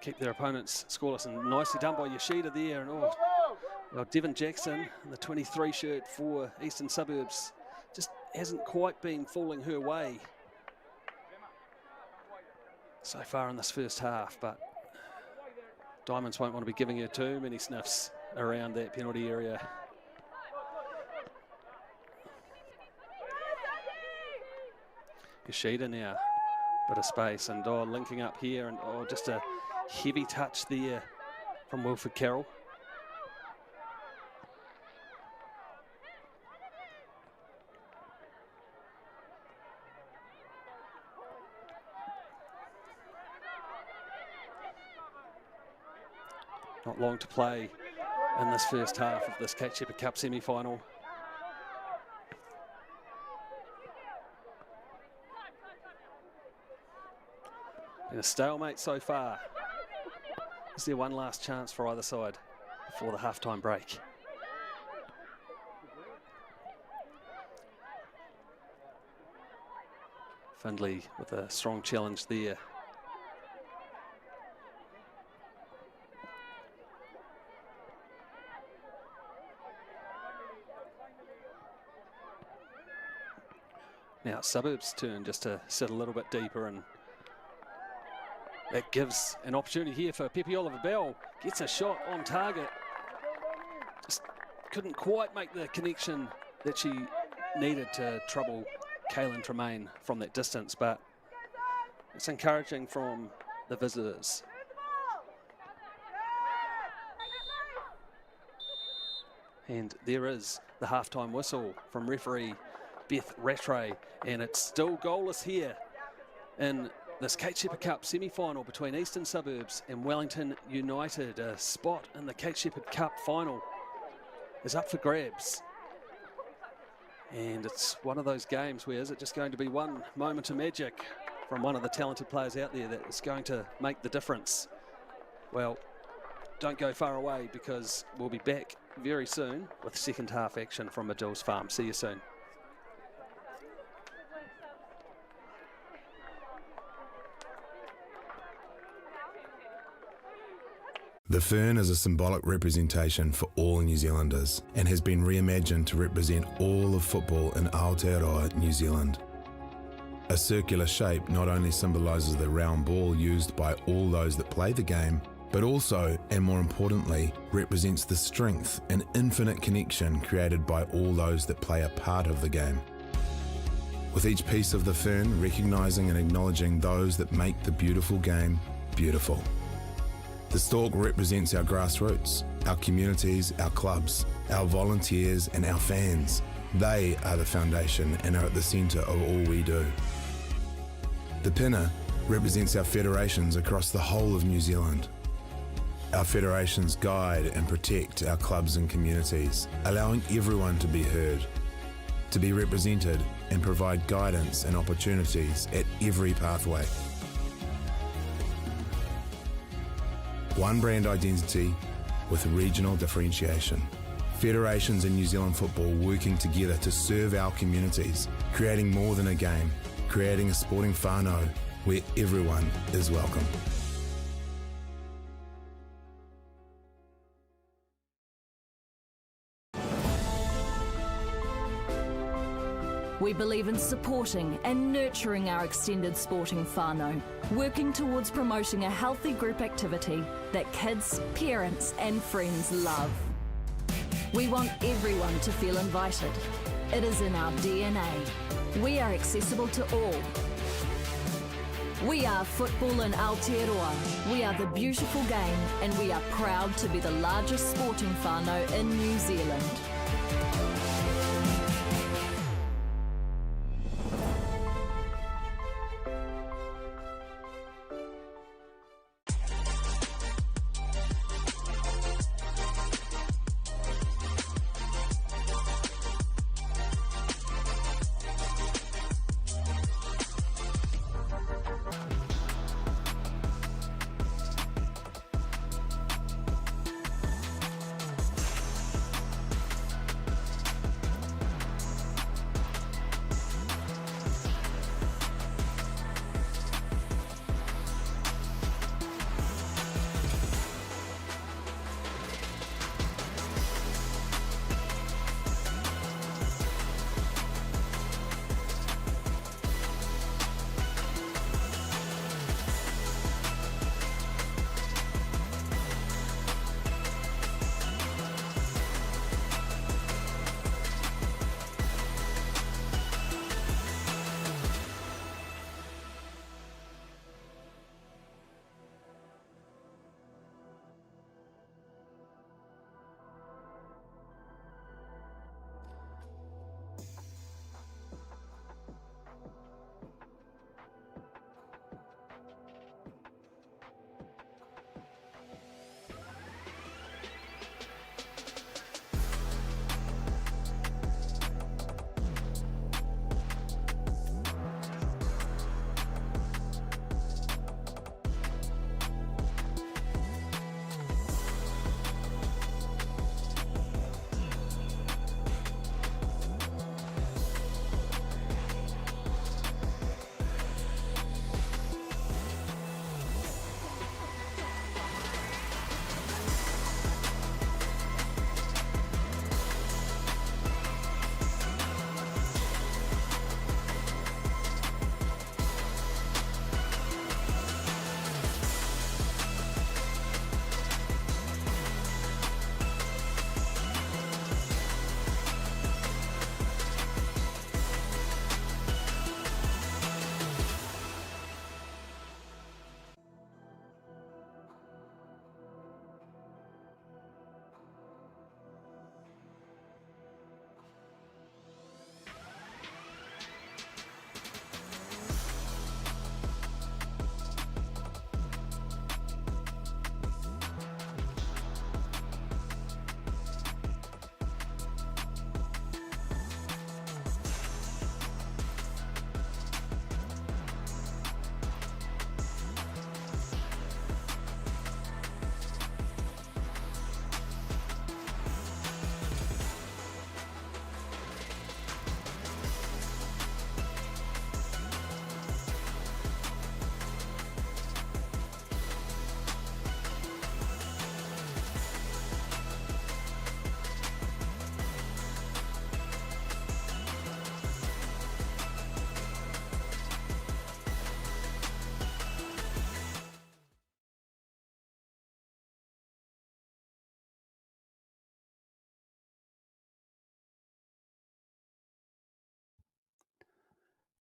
[SPEAKER 1] keep their opponents scoreless, and nicely done by Yoshida there. And well, Devon Jackson, the 23 shirt for Eastern Suburbs, just hasn't quite been falling her way so far in this first half, but Diamonds won't want to be giving her too many sniffs around that penalty area. Yoshida now, bit of space, and linking up here, and just a heavy touch there from Wilfred Carroll. Not long to play in this first half of this Kate Sheppard Cup semi-final. And a stalemate so far. Is there one last chance for either side before the half-time break? Findlay with a strong challenge there. Now it's Suburbs' turn just to sit a little bit deeper, and that gives an opportunity here for Pepe Oliver-Bell. Gets a shot on target. Just couldn't quite make the connection that she needed to trouble Kaylin Tremaine from that distance, but it's encouraging from the visitors. And there is the halftime whistle from referee Beth Rattray, and it's still goalless here in this Kate Sheppard Cup semi-final between Eastern Suburbs and Wellington United. A spot in the Kate Sheppard Cup final is up for grabs. And it's one of those games where is it just going to be one moment of magic from one of the talented players out there that is going to make the difference? Well, don't go far away, because we'll be back very soon with second half action from Madills Farm. See you soon.
[SPEAKER 4] The fern is a symbolic representation for all New Zealanders and has been reimagined to represent all of football in Aotearoa, New Zealand. A circular shape not only symbolises the round ball used by all those that play the game, but also, and more importantly, represents the strength and infinite connection created by all those that play a part of the game. With each piece of the fern recognising and acknowledging those that make the beautiful game beautiful. The stalk represents our grassroots, our communities, our clubs, our volunteers and our fans. They are the foundation and are at the centre of all we do. The pinna represents our federations across the whole of New Zealand. Our federations guide and protect our clubs and communities, allowing everyone to be heard, to be represented and provide guidance and opportunities at every pathway. One brand identity with regional differentiation. Federations in New Zealand football working together to serve our communities, creating more than a game, creating a sporting whānau where everyone is welcome.
[SPEAKER 5] We believe in supporting and nurturing our extended sporting whānau, working towards promoting a healthy group activity that kids, parents and friends love. We want everyone to feel invited. It is in our DNA. We are accessible to all. We are football in Aotearoa. We are the beautiful game, and we are proud to be the largest sporting whānau in New Zealand.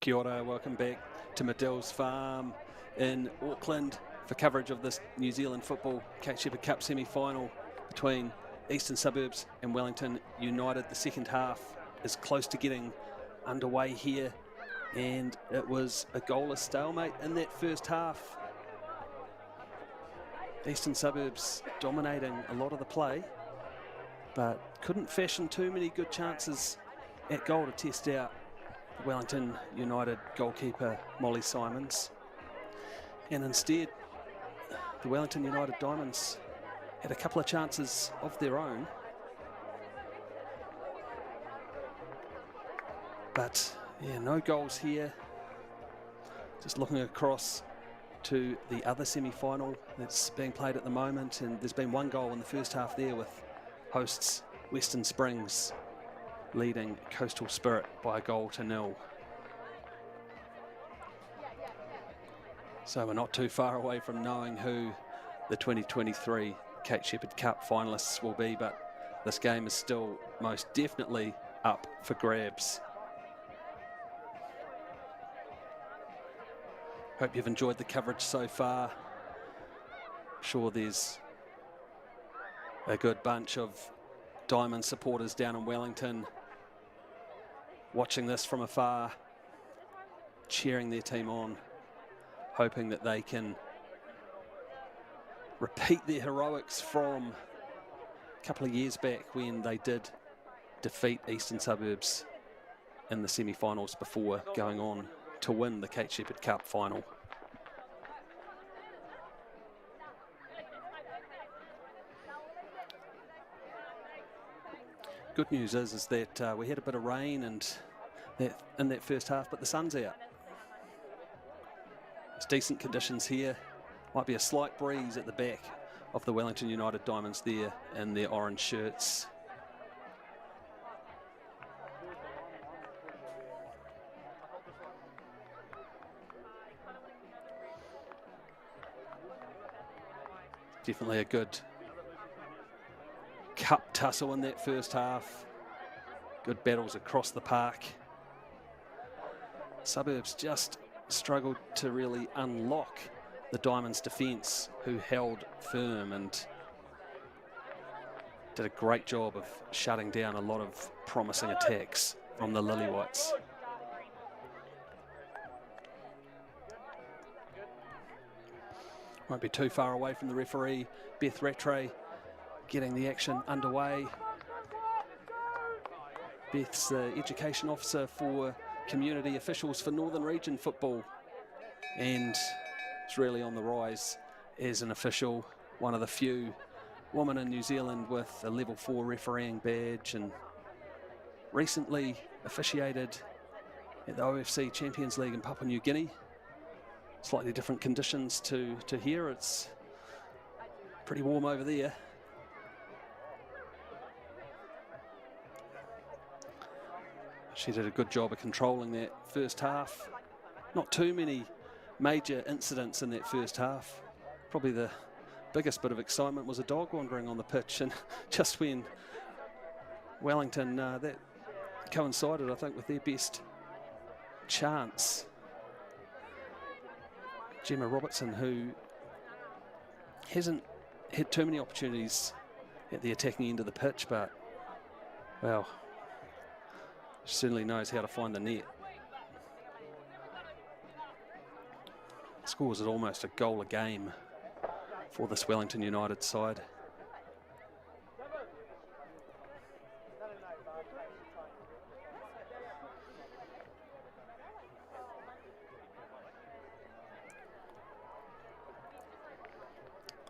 [SPEAKER 1] Kia ora, welcome back to Madills Farm in Auckland for coverage of this New Zealand Football Sheppard Cup semi-final between Eastern Suburbs and Wellington United. The second half is close to getting underway here, and it was a goalless stalemate in that first half. Eastern Suburbs dominating a lot of the play, but couldn't fashion too many good chances at goal to test out Wellington United goalkeeper Molly Simons, and instead the Wellington United Diamonds had a couple of chances of their own, but yeah, no goals here. Just looking across to the other semi-final that's being played at the moment, and there's been one goal in the first half there, with hosts Western Springs leading Coastal Spirit by a 1-0. So we're not too far away from knowing who the 2023 Sheppard Cup finalists will be, but this game is still most definitely up for grabs. Hope you've enjoyed the coverage so far. Sure, there's a good bunch of Diamond supporters down in Wellington watching this from afar, cheering their team on, hoping that they can repeat their heroics from a couple of years back when they did defeat Eastern Suburbs in the semi-finals before going on to win the Sheppard Cup final. Good news is that we had a bit of rain and in that first half, but the sun's out. It's decent conditions here. Might be a slight breeze at the back of the Wellington United Diamonds there in their orange shirts. Definitely a good cup tussle in that first half. Good battles across the park. Suburbs just struggled to really unlock the Diamonds' defence, who held firm and did a great job of shutting down a lot of promising attacks from the Lily-Whites. Won't be too far away from the referee, Beth Rattray, getting the action underway. Beth's the education officer for community officials for Northern Region football, and is really on the rise as an official, one of the few women in New Zealand with a level 4 refereeing badge, and recently officiated at the OFC Champions League in Papua New Guinea. Slightly different conditions to here. It's pretty warm over there. She did a good job of controlling that first half. Not too many major incidents in that first half. Probably the biggest bit of excitement was a dog wandering on the pitch, and just when Wellington, that coincided, I think, with their best chance. Gemma Robertson, who hasn't had too many opportunities at the attacking end of the pitch, but, well, she certainly knows how to find the net. Scores at almost a goal a game for this Wellington United side.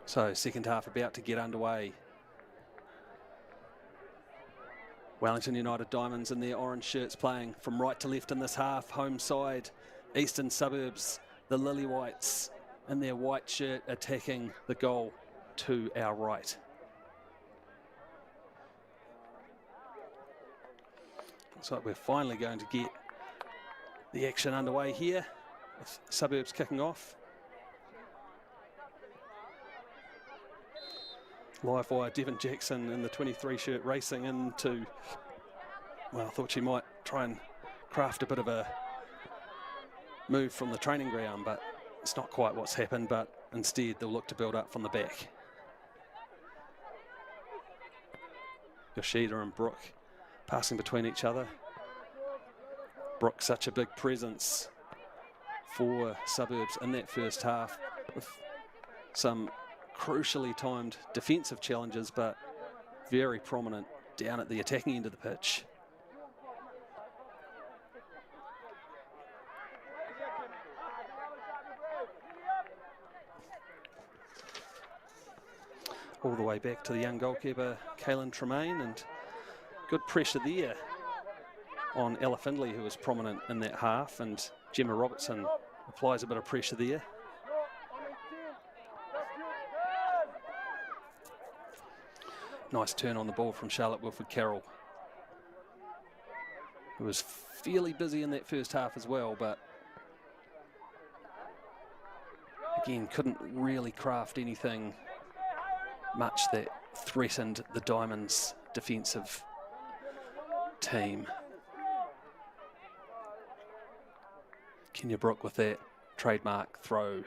[SPEAKER 1] So, second half about to get underway. Wellington United Diamonds in their orange shirts playing from right to left in this half. Home side, Eastern Suburbs, the Lily-Whites in their white shirt attacking the goal to our right. Looks like we're finally going to get the action underway here, with Suburbs kicking off. Live wire, Devon Jackson in the 23 shirt racing into, well, I thought she might try and craft a bit of a move from the training ground, but it's not quite what's happened, but instead they'll look to build up from the back. Yoshida and Brooke passing between each other. Brooke, such a big presence for Suburbs in that first half, with some crucially timed defensive challenges, but very prominent down at the attacking end of the pitch. All the way back to the young goalkeeper, Kaylin Tremaine, and good pressure there on Ella Findlay, who was prominent in that half, and Gemma Robertson applies a bit of pressure there. Nice turn on the ball from Charlotte Wilford-Carroll, who was fairly busy in that first half as well, but again couldn't really craft anything much that threatened the Diamonds' defensive team. Kenya Brooke with that trademark throw.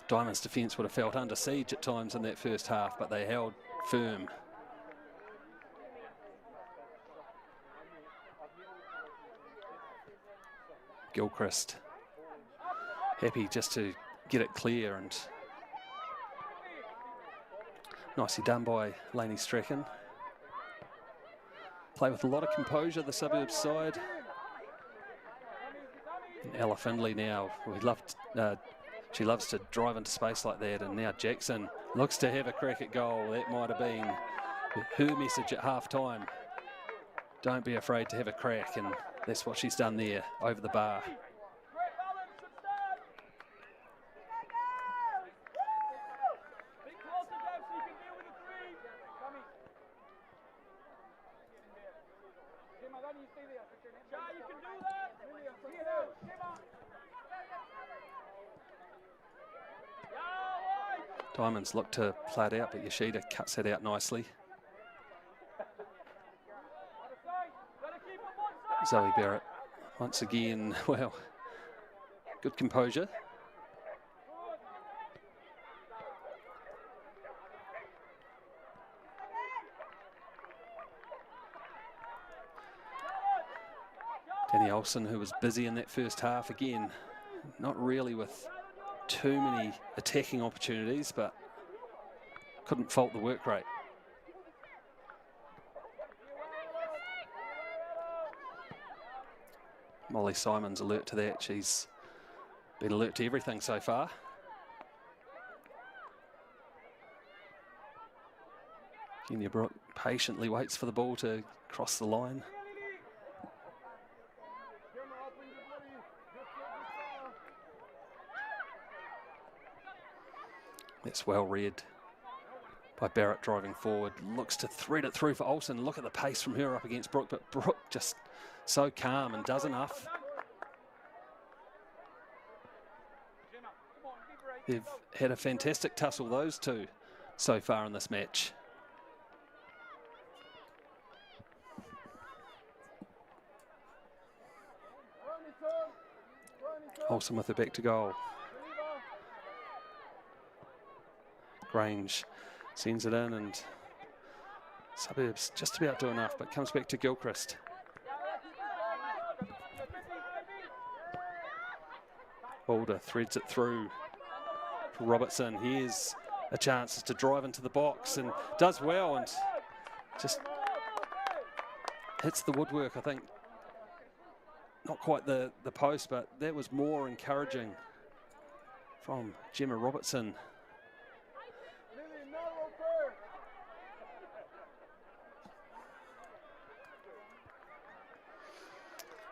[SPEAKER 1] Diamonds' defence would have felt under siege at times in that first half, but they held firm. Gilchrist happy just to get it clear, and nicely done by Lainey Strachan. Play with a lot of composure, the Suburbs side. And Ella Findlay now, she loves to drive into space like that, and now Jackson looks to have a crack at goal. That might have been her message at half-time. Don't be afraid to have a crack, and that's what she's done there, over the bar. Diamonds look to play it out, but Yoshida cuts it out nicely. Zoe Barrett, once again, well, good composure. Danny Olsen, who was busy in that first half, again, not really with too many attacking opportunities, but couldn't fault the work rate. Molly Simon's alert to that. She's been alert to everything so far. Kenya Brooke patiently waits for the ball to cross the line. That's well read by Barrett, driving forward. Looks to thread it through for Olsen. Look at the pace from her up against Brooke, but Brooke just so calm and does enough. They've had a fantastic tussle, those two, so far in this match. Olsen with her back to goal. Grange sends it in, and Suburbs just about do enough, but comes back to Gilchrist. Boulder threads it through for Robertson. Here's a chance to drive into the box, and does well, and just hits the woodwork, I think. Not quite the post, but that was more encouraging from Gemma Robertson.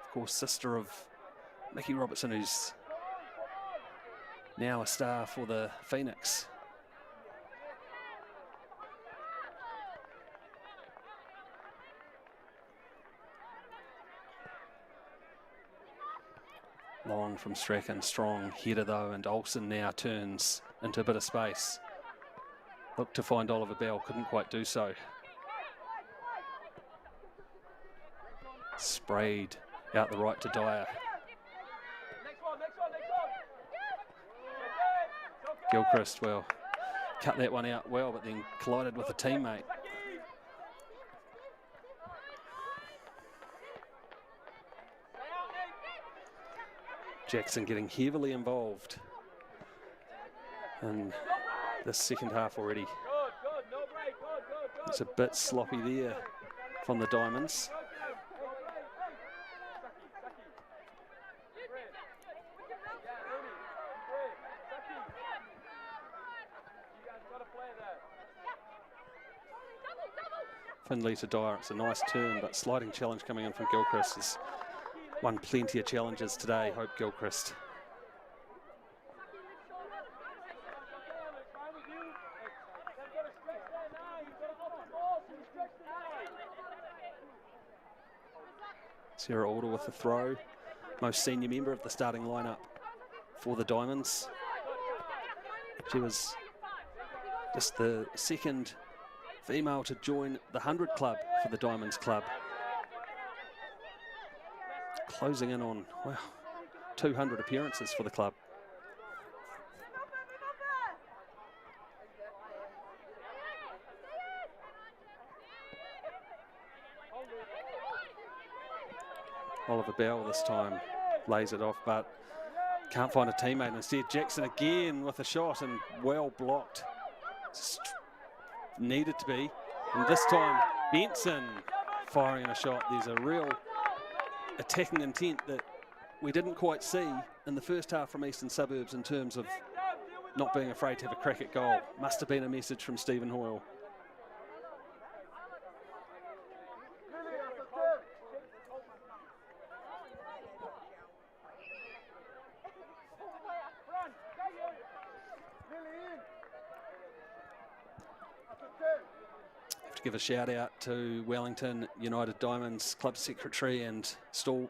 [SPEAKER 1] Of course, sister of Mickey Robertson, who's now a star for the Phoenix. Long on from Strachan. Strong header though, and Olsen now turns into a bit of space. Looked to find Oliver Bell, couldn't quite do so. Sprayed out the right to Dyer. Gilchrist, well, cut that one out well, but then collided with a teammate. Jackson getting heavily involved in the second half already. It's a bit sloppy there from the Diamonds. Finley to Dyer, it's a nice turn, but sliding challenge coming in from Gilchrist. Has won plenty of challenges today, Hope Gilchrist. Sarah Alder with the throw, most senior member of the starting lineup for the Diamonds. She was just the second female to join the 100 club for the Diamonds club. Closing in on, wow, 200 appearances for the club. Oliver Bell this time lays it off, but can't find a teammate. Instead, Jackson again with a shot, and well blocked. Needed to be, and this time Benson firing a shot. There's a real attacking intent that we didn't quite see in the first half from Eastern Suburbs in terms of not being afraid to have a crack at goal. Must have been a message from Stephen Hoyle. Give a shout out to Wellington United Diamonds Club Secretary and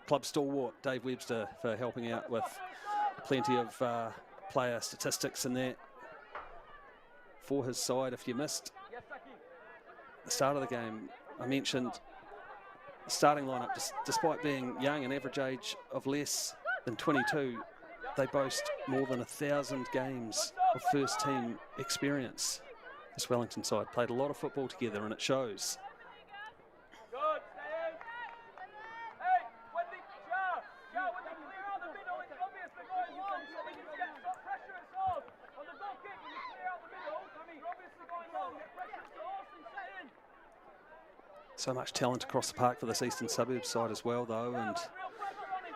[SPEAKER 1] Club Stalwart Dave Webster for helping out with plenty of player statistics in that for his side. If you missed the start of the game, I mentioned the starting lineup, despite being young, an average age of less than 22, they boast more than 1,000 games of first team experience. This Wellington side played a lot of football together, and it shows. So much talent across the park for this Eastern Suburbs side as well, though, and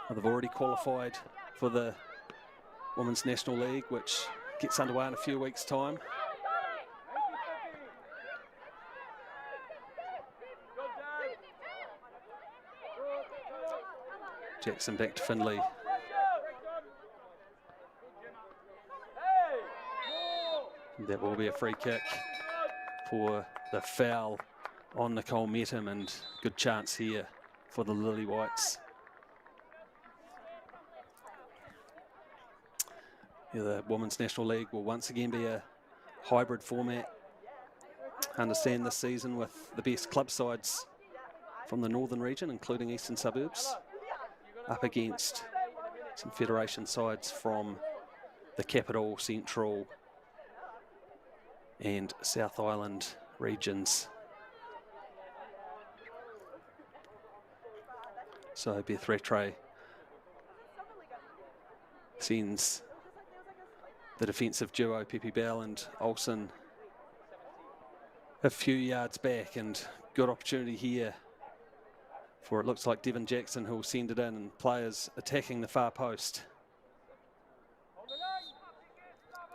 [SPEAKER 1] they've already qualified for the Women's National League, which gets underway in a few weeks' time. Jackson back to Findlay. That will be a free kick for the foul on Nicole Metham, and good chance here for the Lily Whites. Yeah, the Women's National League will once again be a hybrid format. I understand this season with the best club sides from the northern region, including Eastern Suburbs, up against some federation sides from the Capital, Central and South Island regions. So Beth Rattray sends the defensive duo Pepe Bell and Olsen a few yards back, and good opportunity here for, it looks like, Devon Jackson, who will send it in, and players attacking the far post.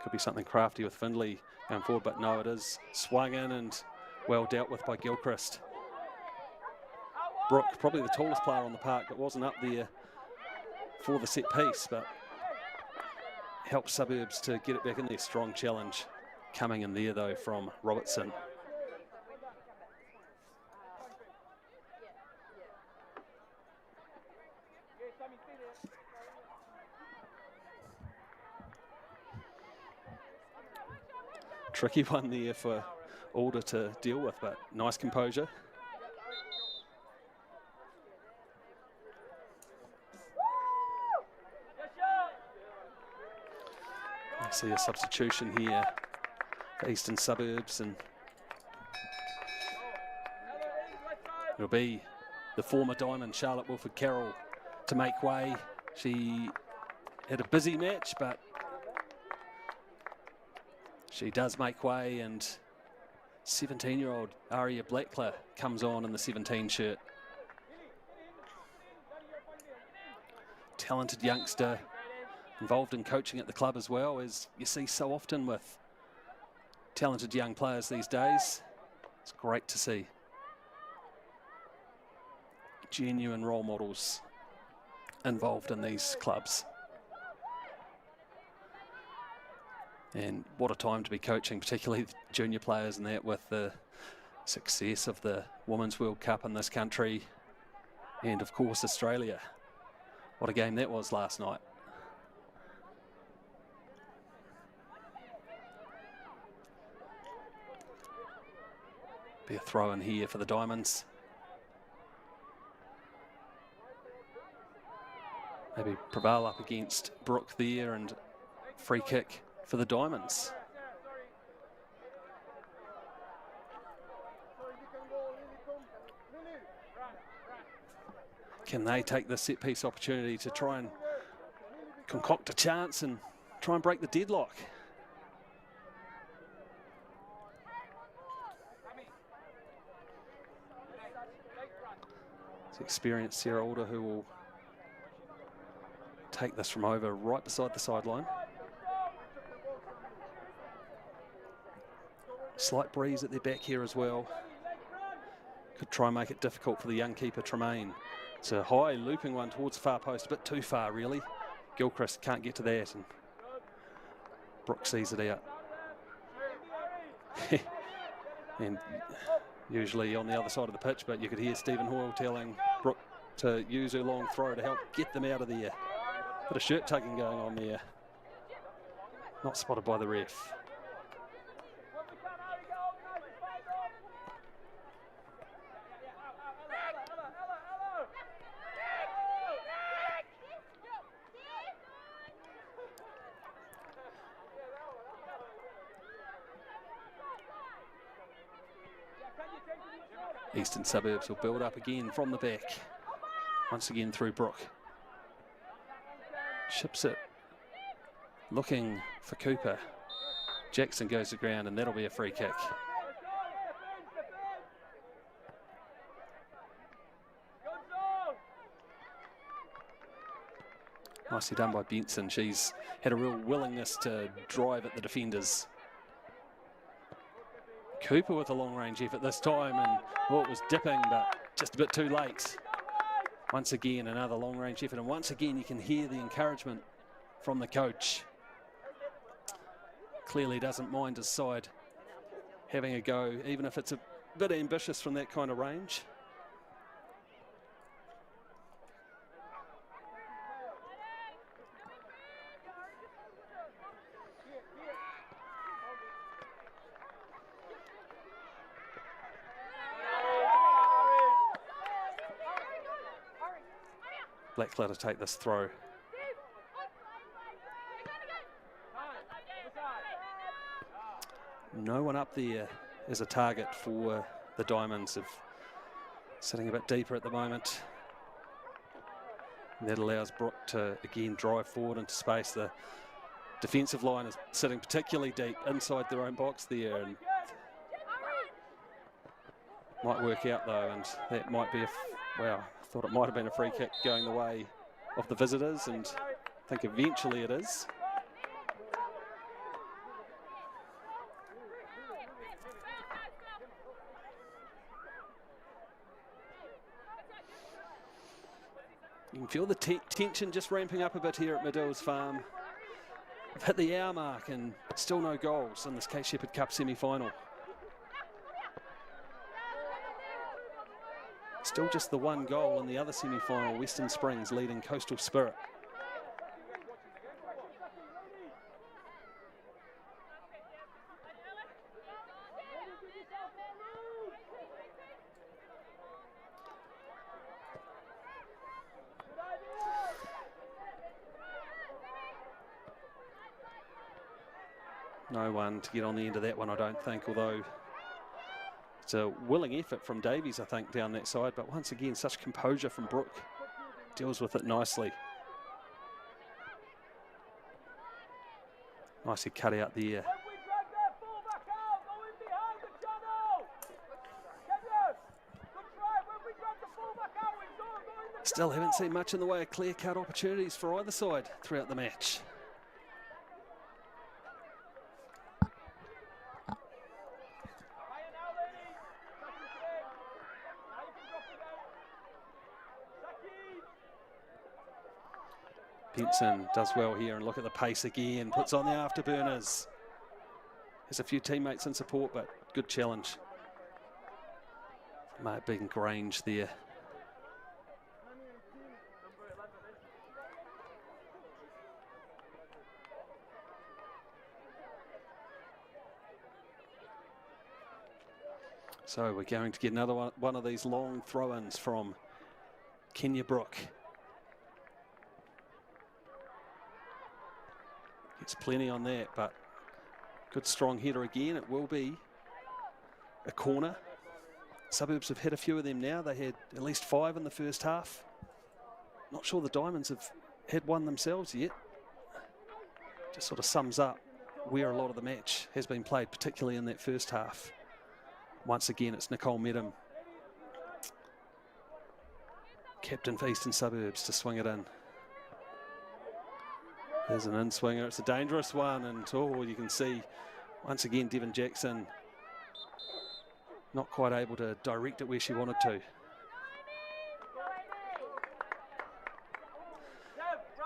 [SPEAKER 1] Could be something crafty with Findlay going forward, but no, it is swung in and well dealt with by Gilchrist. Brooke, probably the tallest player on the park, but wasn't up there for the set piece, but helped Suburbs to get it back in there. Strong challenge coming in there, though, from Robertson. Tricky one there for Alder to deal with, but nice composure. I see a substitution here for Eastern Suburbs, and it'll be the former Diamond, Charlotte Wilford-Carroll, to make way. She had a busy match, but she does make way, and 17-year-old Aria Blackler comes on in the 17 shirt. Talented youngster, involved in coaching at the club as well, as you see so often with talented young players these days. It's great to see. Genuine role models involved in these clubs. And what a time to be coaching, particularly junior players, and that with the success of the Women's World Cup in this country and of course Australia. What a game that was last night. Be a throw in here for the Diamonds. Maybe Prevail up against Brooke there, and free kick for the Diamonds. Can they take the set piece opportunity to try and concoct a chance and try and break the deadlock? It's experienced Sarah Alder who will take this from over right beside the sideline. Slight breeze at their back here as well. Could try and make it difficult for the young keeper Tremaine. It's a high looping one towards the far post, a bit too far really. Gilchrist can't get to that, and Brooke sees it out. And usually on the other side of the pitch, but you could hear Stephen Hoyle telling Brooke to use her long throw to help get them out of there. Bit of shirt tugging going on there. Not spotted by the ref. Eastern Suburbs will build up again from the back. Once again through Brooke. Chips it. Looking for Cooper. Jackson goes to ground, and that'll be a free kick. Nicely done by Benson. She's had a real willingness to drive at the defenders. Cooper with a long-range effort this time, and it was dipping, but just a bit too late. Once again, another long-range effort, and once again you can hear the encouragement from the coach. Clearly doesn't mind his side having a go, even if it's a bit ambitious from that kind of range. Blackler to take this throw. No one up there as a target for the Diamonds, of sitting a bit deeper at the moment. And that allows Brooke to again drive forward into space. The defensive line is sitting particularly deep inside their own box there, and might work out though, and that might be a wow. I thought it might have been a free kick going the way of the visitors, and I think eventually it is. You can feel the tension just ramping up a bit here at Madills Farm. We've hit the hour mark and still no goals in this K Sheppard Cup semi-final. Still just the one goal in the other semi-final, Western Springs leading Coastal Spirit. No one to get on the end of that one, I don't think, although it's a willing effort from Davies, I think, down that side. But once again, such composure from Brooke. Deals with it nicely. Nicely cut out there. Still haven't seen much in the way of clear-cut opportunities for either side throughout the match. Benson does well here, and look at the pace again, puts on the afterburners. There's a few teammates in support, but good challenge. May have been Grange there. So we're going to get another one of these long throw-ins from Kenya Brooke. Gets plenty on that, but good strong header again. It will be a corner. Suburbs have had a few of them now. They had at least 5 in the first half. Not sure the Diamonds have had one themselves yet. Just sort of sums up where a lot of the match has been played, particularly in that first half. Once again, it's Nicole Medham, captain for Eastern Suburbs, to swing it in. There's an in-swinger. It's a dangerous one, and oh, you can see once again Devon Jackson not quite able to direct it where she wanted to.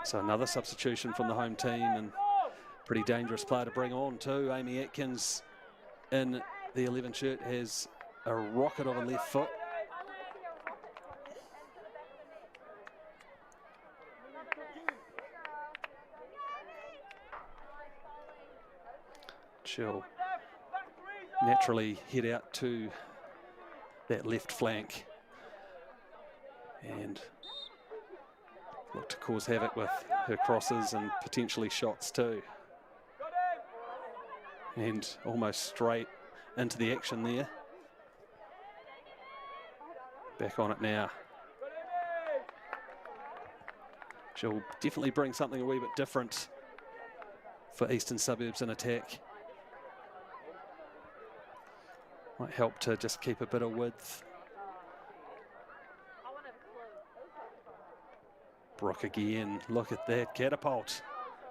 [SPEAKER 1] So another substitution from the home team, and pretty dangerous player to bring on too. Amy Atkins in the 11 shirt has a rocket of a left foot. She'll naturally head out to that left flank and look to cause havoc with her crosses and potentially shots too. And almost straight into the action there. Back on it now. She'll definitely bring something a wee bit different for Eastern Suburbs in attack. Might help to just keep a bit of width. Brooke again, look at that catapult.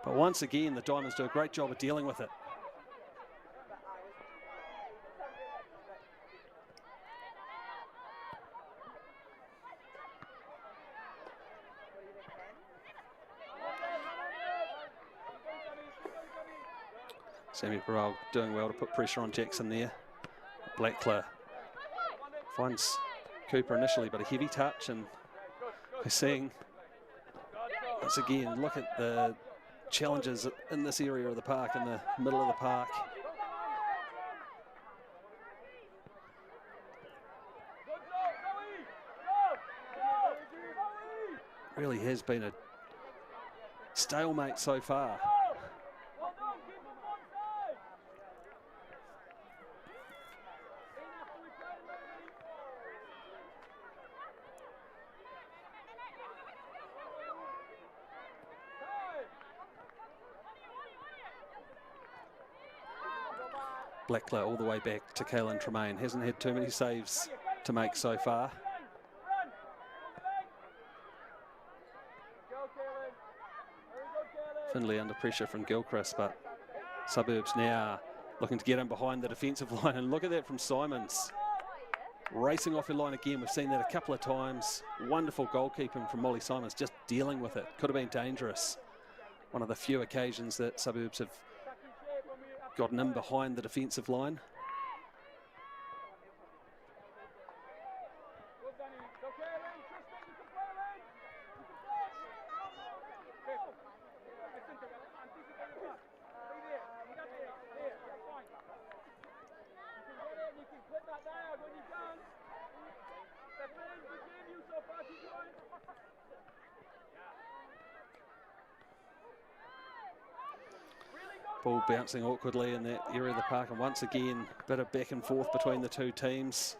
[SPEAKER 1] But once again, the Diamonds do a great job of dealing with it. Sammy Burrell doing well to put pressure on Jackson there. Blackler finds Cooper initially, but a heavy touch, and we're seeing once again, look at the challenges in this area of the park, in the middle of the park. Really has been a stalemate so far. Blackler all the way back to Kaylin Tremaine. Hasn't had too many saves to make so far. Finley under pressure from Gilchrist, but Suburbs now looking to get in behind the defensive line. And look at that from Simons. Racing off her line again. We've seen that a couple of times. Wonderful goalkeeping from Molly Simons, just dealing with it. Could have been dangerous. One of the few occasions that Suburbs have gotten in behind the defensive line. Ball bouncing awkwardly in that area of the park, and once again, a bit of back and forth between the two teams.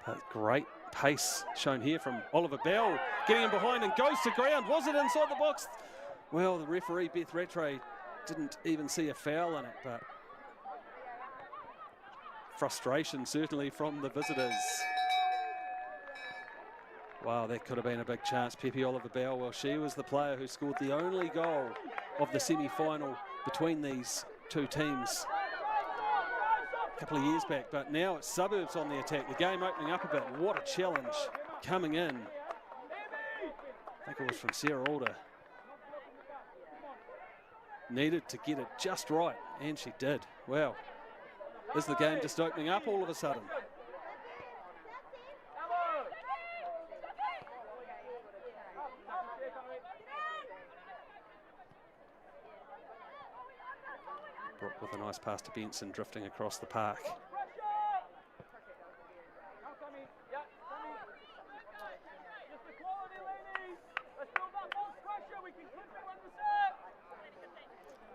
[SPEAKER 1] But great pace shown here from Oliver Bell, getting in behind and goes to ground. Was it inside the box? Well, the referee, Beth Rattray, didn't even see a foul in it, but frustration certainly from the visitors. Wow, that could have been a big chance. Pepe Oliver Bell, well, she was the player who scored the only goal of the semi-final between these two teams a couple of years back, but now it's Suburbs on the attack. The game opening up a bit. What a challenge coming in. I think it was from Sarah Alder. Needed to get it just right, and she did. Well, is the game just opening up all of a sudden? Brooke with a nice pass to Benson, drifting across the park.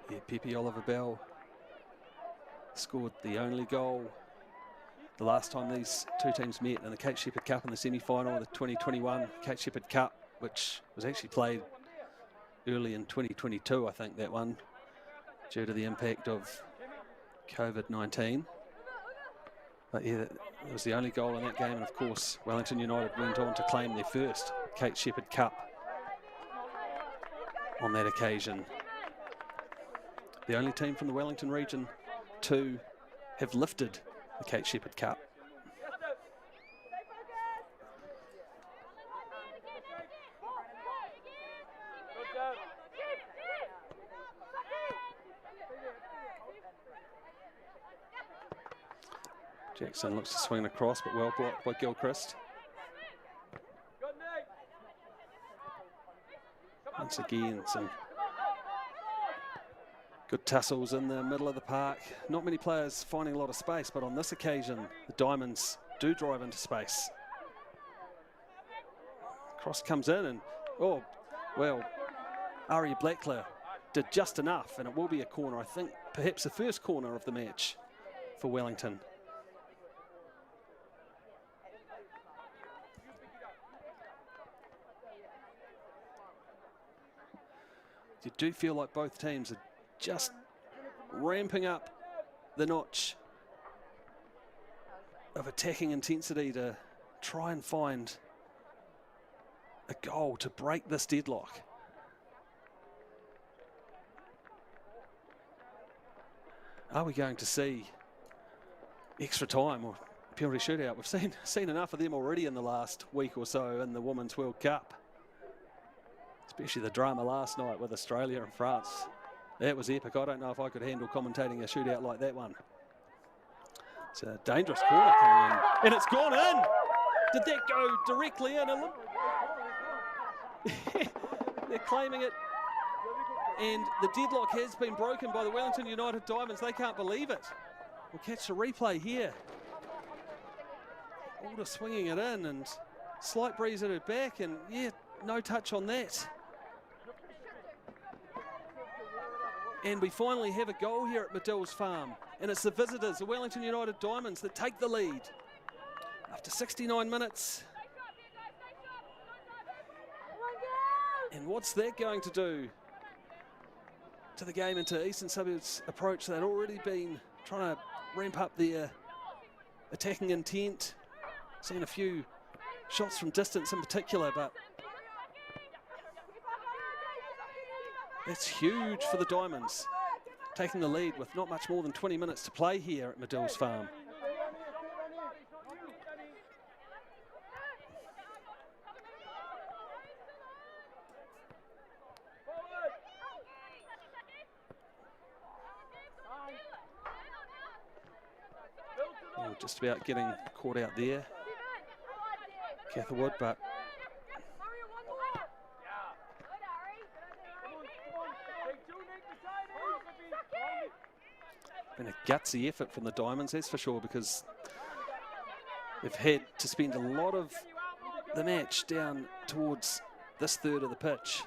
[SPEAKER 1] Yeah, Pepe Oliver Bell scored the only goal the last time these two teams met in the Kate Sheppard Cup in the semi-final, the 2021 Kate Sheppard Cup, which was actually played early in 2022, I think, that one, due to the impact of COVID-19. But yeah, it was the only goal in that game, and of course Wellington United went on to claim their first Kate Sheppard Cup on that occasion. The only team from the Wellington region to have lifted the Kate Sheppard Cup. Jackson looks to swing across, but well blocked by Gilchrist. Once again, some good tussles in the middle of the park. Not many players finding a lot of space, but on this occasion, the Diamonds do drive into space. Cross comes in and, oh, well, Aria Blackler did just enough, and it will be a corner. I think perhaps the first corner of the match for Wellington. You do feel like both teams are just ramping up the notch of attacking intensity to try and find a goal to break this deadlock. Are we going to see extra time or penalty shootout? We've seen enough of them already in the last week or so in the Women's World Cup. Especially the drama last night with Australia and France. That was epic. I don't know if I could handle commentating a shootout like that one. It's a dangerous corner coming in. And it's gone in! Did that go directly in? They're claiming it. And the deadlock has been broken by the Wellington United Diamonds. They can't believe it. We'll catch the replay here. Alder swinging it in and slight breeze at her back, and yeah, no touch on that. And we finally have a goal here at Madills Farm, and it's the visitors, the Wellington United Diamonds, that take the lead after 69 minutes. And what's that going to do to the game and to Eastern Suburbs' approach? They'd already been trying to ramp up their attacking intent, seen a few shots from distance in particular, but that's huge for the Diamonds, taking the lead with not much more than 20 minutes to play here at Madills Farm. Oh, just about getting caught out there, Catherwood, but been a gutsy effort from the Diamonds, that's for sure, because they've had to spend a lot of the match down towards this third of the pitch.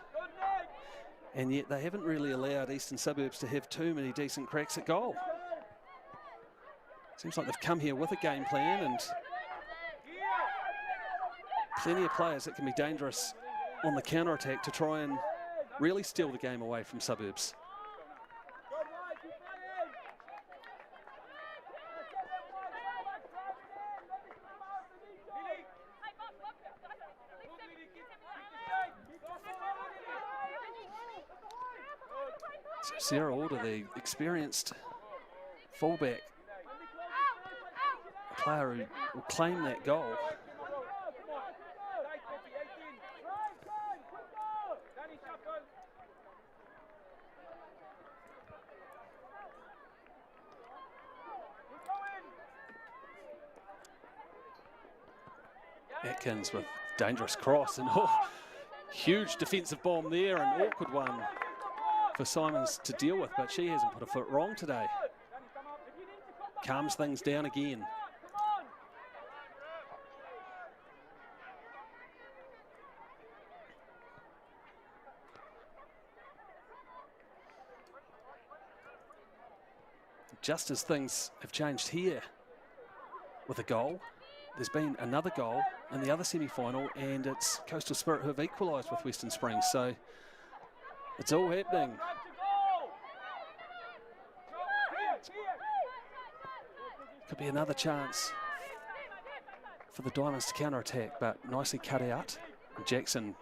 [SPEAKER 1] and yet they haven't really allowed Eastern Suburbs to have too many decent cracks at goal. Seems like they've come here with a game plan and plenty of players that can be dangerous on the counter-attack to try and really steal the game away from Suburbs. So Sarah Alder, the experienced fullback, a player who will claim that goal. Atkins with dangerous cross and huge defensive bomb there, an awkward one for Simons to deal with, but she hasn't put a foot wrong today. Calms things down again. Just as things have changed here with a goal, there's been another goal in the other semi-final, and it's Coastal Spirit who have equalised with Western Springs, so it's all happening. Could be another chance for the Diamonds to counter-attack, but nicely cut out. And Jackson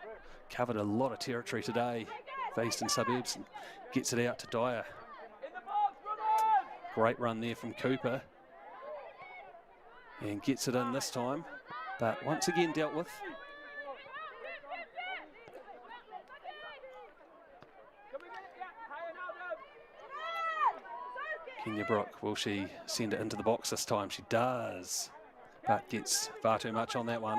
[SPEAKER 1] covered a lot of territory today for Eastern Suburbs and gets it out to Dyer. Great run there from Cooper. And gets it in this time, but once again dealt with. Kenya Brook, will she send it into the box this time? She does, but gets far too much on that one.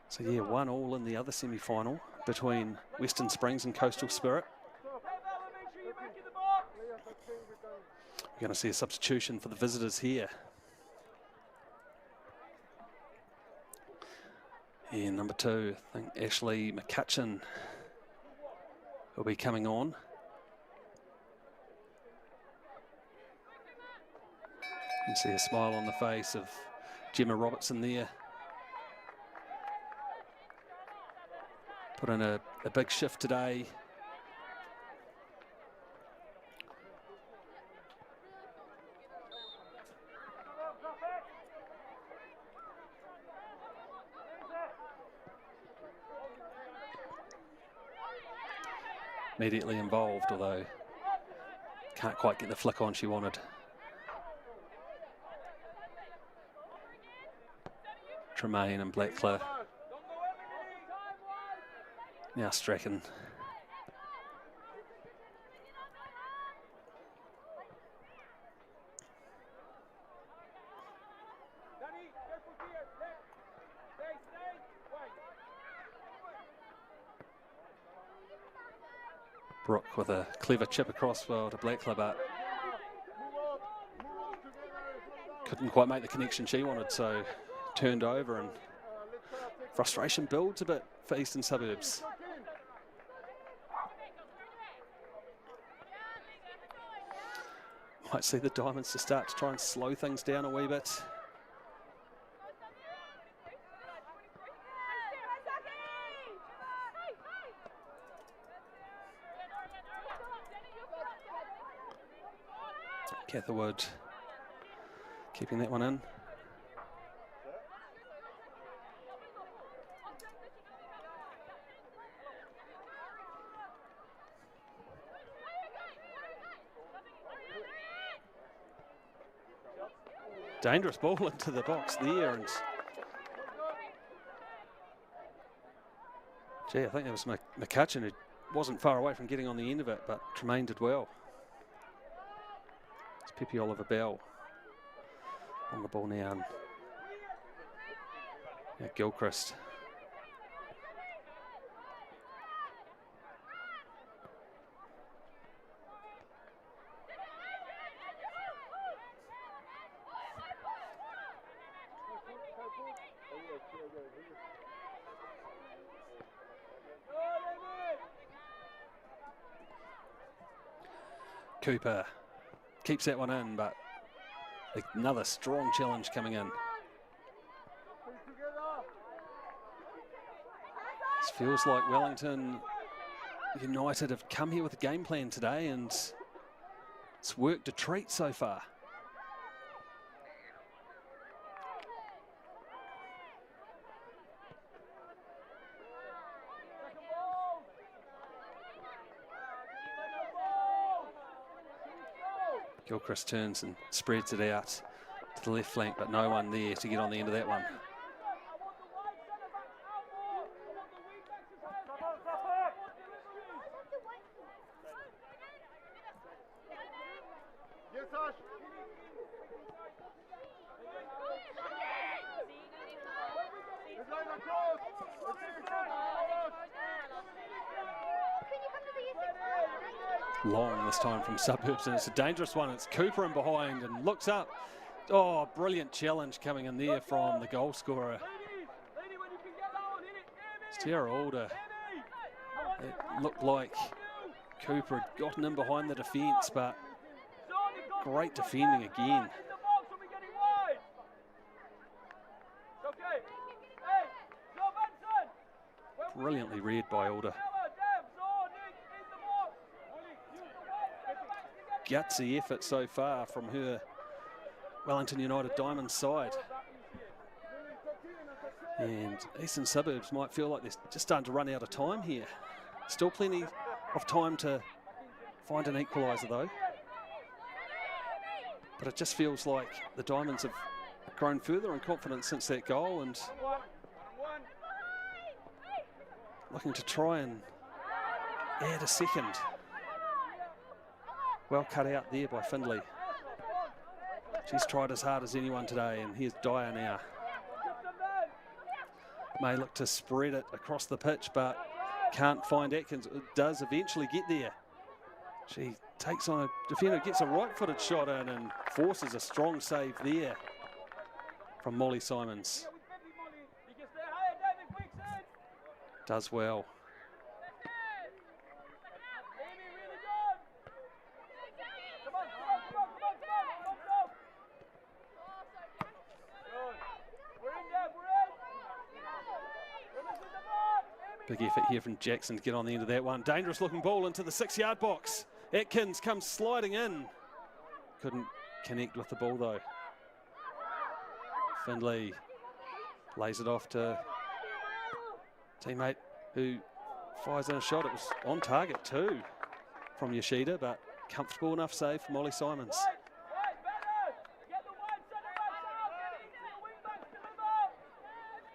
[SPEAKER 1] So yeah, 1-1 in the other semi-final between Western Springs and Coastal Spirit. We're going to see a substitution for the visitors here. And number 2, I think Ashley McCutcheon will be coming on. You can see a smile on the face of Gemma Robertson there. Put in a big shift today. Immediately involved, although can't quite get the flick on she wanted. Tremaine and Blackcliff. Now Strachan. Brooke with a clever chip across well to Blackcliff, but couldn't quite make the connection she wanted, so turned over, and frustration builds a bit for Eastern Suburbs. Might see the Diamonds to start to try and slow things down a wee bit. Catherwood keeping that one in. Dangerous ball into the box there, and gee, I think it was McCutcheon who wasn't far away from getting on the end of it, but Tremaine did well. It's Pepe Oliver Bell on the ball now. Yeah, Gilchrist. Cooper keeps that one in, but another strong challenge coming in. This feels like Wellington United have come here with a game plan today, and it's worked a treat so far. Gilchrist turns and spreads it out to the left flank, but no one there to get on the end of that one. Long this time from Suburbs, and it's a dangerous one. It's Cooper in behind and looks up. Oh, brilliant challenge coming in there from the goal scorer. It's Tara Alder. It looked like Cooper had gotten in behind the defence, but great defending again. Brilliantly read by Alder. Gutsy effort so far from her Wellington United Diamonds side. And Eastern Suburbs might feel like they're just starting to run out of time here. Still plenty of time to find an equaliser though. But it just feels like the Diamonds have grown further in confidence since that goal, and looking to try and add a second. Well cut out there by Findlay. She's tried as hard as anyone today, and here's Dyer now. May look to spread it across the pitch, but can't find Atkins. It does eventually get there. She takes on a defender, gets a right-footed shot in and forces a strong save there from Molly Simons. Does well. Big effort here from Jackson to get on the end of that one. Dangerous looking ball into the 6-yard box. Atkins comes sliding in. Couldn't connect with the ball though. Findlay lays it off to teammate who fires in a shot. It was on target too from Yoshida, but comfortable enough save for Molly Simons.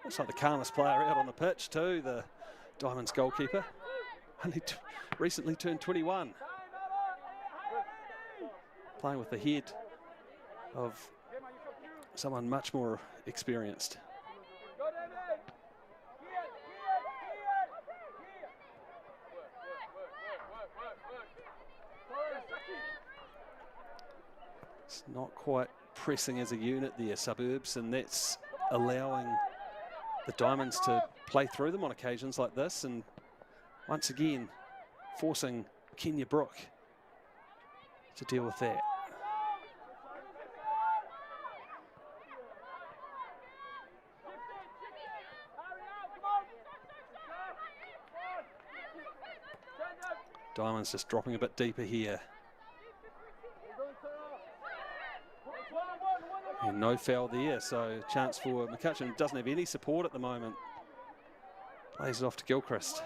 [SPEAKER 1] Looks like the calmest player out on the pitch too, the Diamonds goalkeeper. Only recently turned 21. Playing with the head of someone much more experienced. It's not quite pressing as a unit there, Suburbs, and that's allowing the Diamonds to play through them on occasions like this, and once again forcing Kenya Brook to deal with that. Diamonds just dropping a bit deeper here. And no foul there, so chance for McCutcheon. Doesn't have any support at the moment. Plays it off to Gilchrist.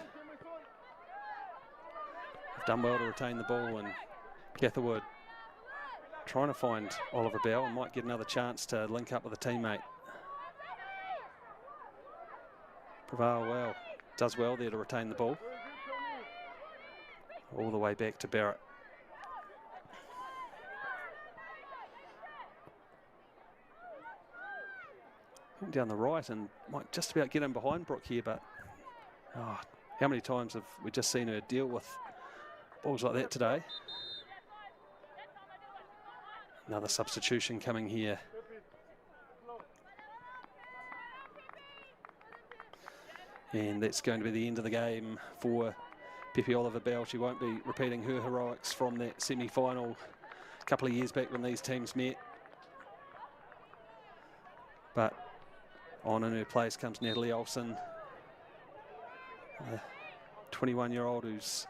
[SPEAKER 1] Done well to retain the ball, and Catherwood trying to find Oliver Bell and might get another chance to link up with a teammate. Prevail well, does well there to retain the ball. All the way back to Barrett. Down the right and might just about get in behind Brooke here, but oh, how many times have we just seen her deal with balls like that today? Another substitution coming here. And that's going to be the end of the game for Pepe Oliver-Bell, she won't be repeating her heroics from that semi-final a couple of years back when these teams met. But on in her place comes Natalie Olsen, a 21-year-old who's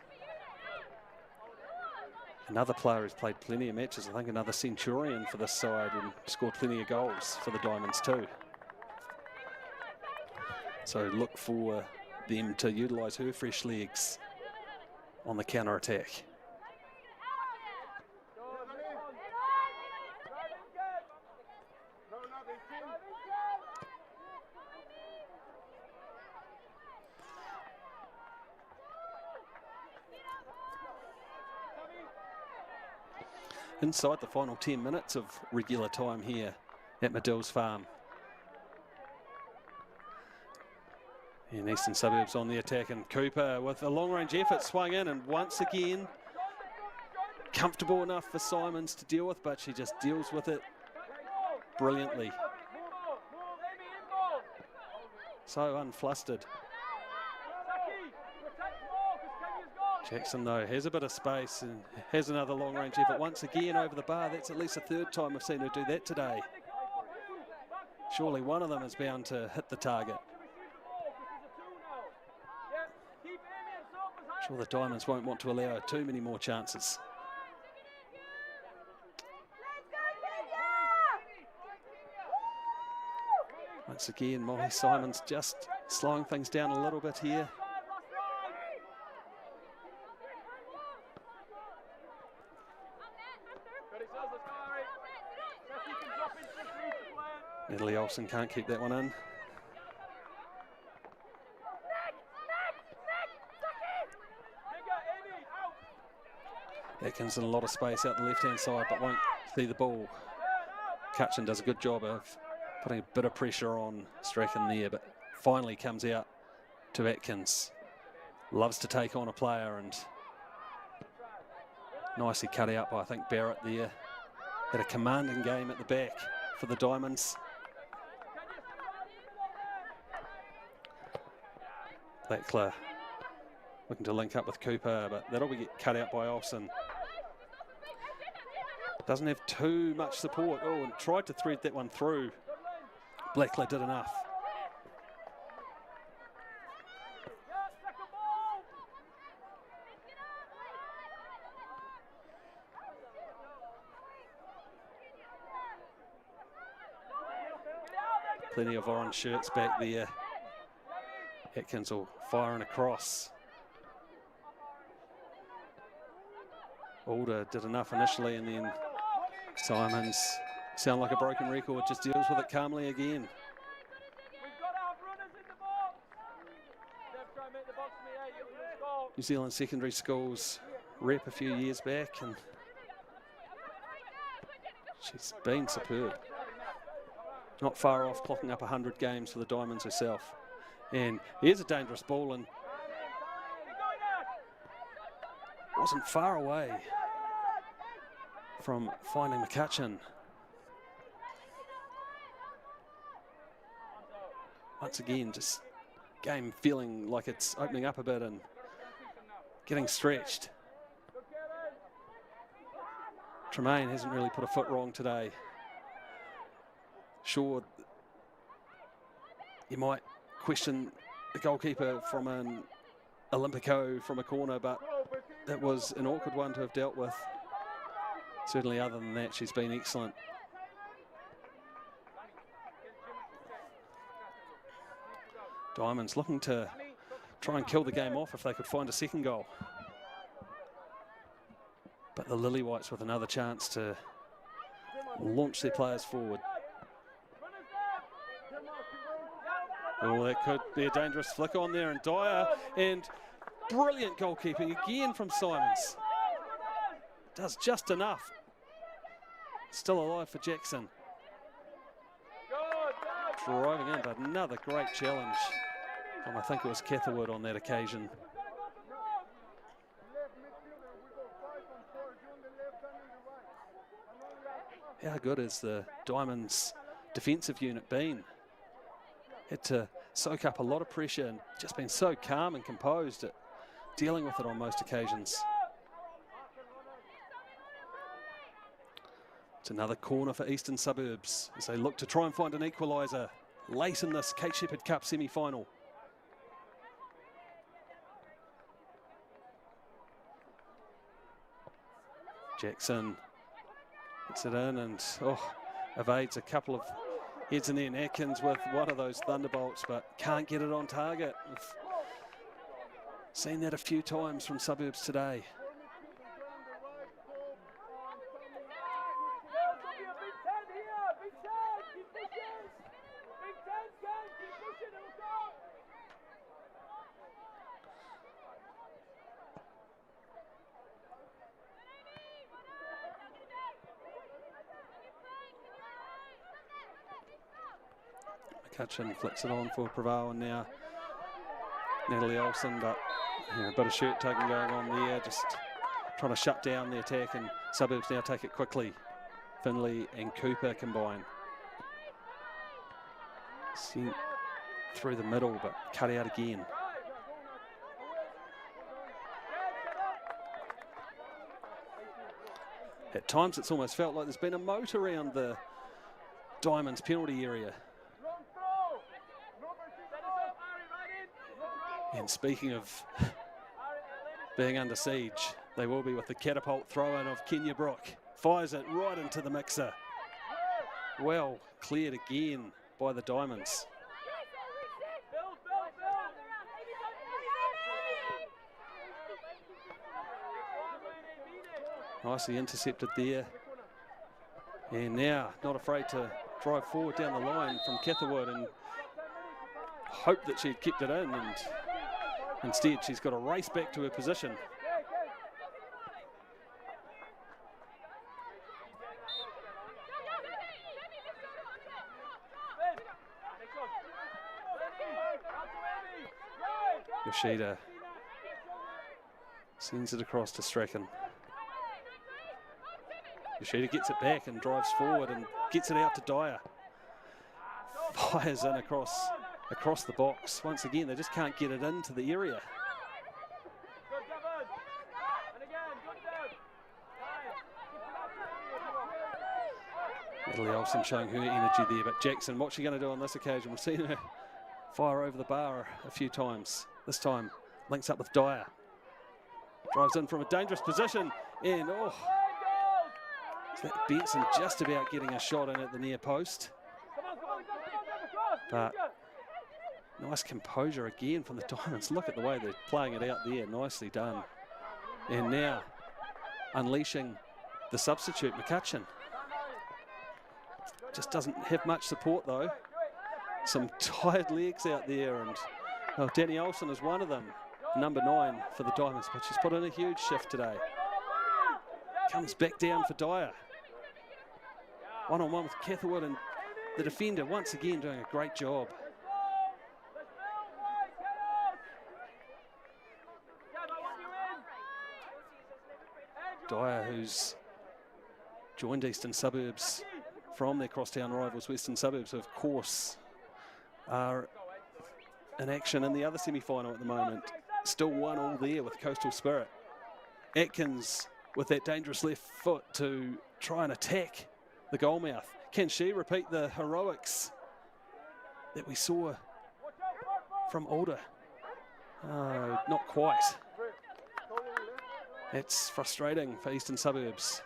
[SPEAKER 1] another player who's played plenty of matches. I think another centurion for this side and scored plenty of goals for the Diamonds too. So look for them to utilise her fresh legs on the counter-attack. Inside the final 10 minutes of regular time here at Madills Farm. And Eastern Suburbs on the attack, and Cooper with a long-range effort swung in, and once again comfortable enough for Simons to deal with, but she just deals with it brilliantly. So unflustered. Jackson, though, has a bit of space and has another long-range effort once again over the bar. That's at least the third time I've seen her do that today. Surely one of them is bound to hit the target. Sure, the Diamonds won't want to allow her too many more chances. Once again, Molly Simons just slowing things down a little bit here. Natalie Olsen can't keep that one in. Atkins in a lot of space out the left-hand side, but won't see the ball. Cutchin does a good job of putting a bit of pressure on Strachan there, but finally comes out to Atkins. Loves to take on a player, and nicely cut out by, I think, Barrett there. Had a commanding game at the back for the Diamonds. Blackler looking to link up with Cooper, but that'll be cut out by Olsen. Doesn't have too much support. Oh, and tried to thread that one through. Blackler did enough. Plenty of orange shirts back there. Atkins will fire and across. Alder did enough initially, and then Simons, sound like a broken record, just deals with it calmly again. New Zealand secondary schools rep a few years back, and she's been superb. Not far off clocking up 100 games for the Diamonds herself. And here's a dangerous ball, and wasn't far away from finding McCutcheon. Once again, just game feeling like it's opening up a bit and getting stretched. Tremaine hasn't really put a foot wrong today. Sure, you might question the goalkeeper from an Olympico from a corner, but it was an awkward one to have dealt with. Certainly other than that, she's been excellent. Diamonds looking to try and kill the game off if they could find a second goal. But the Lily Whites with another chance to launch their players forward. Oh, that could be a dangerous flick on there, and Dyer, and brilliant goalkeeping again from Simons. Does just enough. Still alive for Jackson. Driving in, but another great challenge. And I think it was Catherwood on that occasion. How good has the Diamonds defensive unit been? Had to soak up a lot of pressure and just been so calm and composed. It dealing with it on most occasions. It's another corner for Eastern Suburbs as they look to try and find an equaliser late in this Kate Sheppard Cup semi-final. Jackson gets it in and evades a couple of heads in there, and Atkins with one of those thunderbolts, but can't get it on target. We've seen that a few times from Suburbs today. McCutcheon flicks it on for Prevail, and now Natalie Olsen, but a bit of shirt taking going on there, just trying to shut down the attack, and Suburbs now take it quickly. Finley and Cooper combine. Sent through the middle, but cut out again. At times it's almost felt like there's been a moat around the Diamonds penalty area. And speaking of being under siege, they will be with the catapult throw-in of Kenya Brook. Fires it right into the mixer. Well cleared again by the Diamonds. Nicely intercepted there. And now not afraid to drive forward down the line from Catherwood and hope that she'd kept it in, and instead she's got to race back to her position. Yoshida sends it across to Strachan. Yoshida gets it back and drives forward and gets it out to Dyer. Fires in across the box. Once again, they just can't get it into the area. Natalie Olsen showing her energy there, but Jackson, what's she going to do on this occasion? We've seen her fire over the bar a few times. This time, links up with Dyer. Drives in from a dangerous position, and that Benson just about getting a shot in at the near post. But nice composure again from the Diamonds. Look at the way they're playing it out there. Nicely done. And now unleashing the substitute, McCutcheon. Just doesn't have much support though. Some tired legs out there, and Danny Olsen is one of them. Number 9 for the Diamonds, but she's put in a huge shift today. Comes back down for Dyer. One-on-one with Catherwood, and the defender once again doing a great job. Dyer, who's joined Eastern Suburbs from their crosstown rivals, Western Suburbs, who of course are in action in the other semi-final at the moment. Still 1-1 there with Coastal Spirit. Atkins with that dangerous left foot to try and attack the goalmouth. Can she repeat the heroics that we saw from Alder? Not quite. It's frustrating for Eastern Suburbs.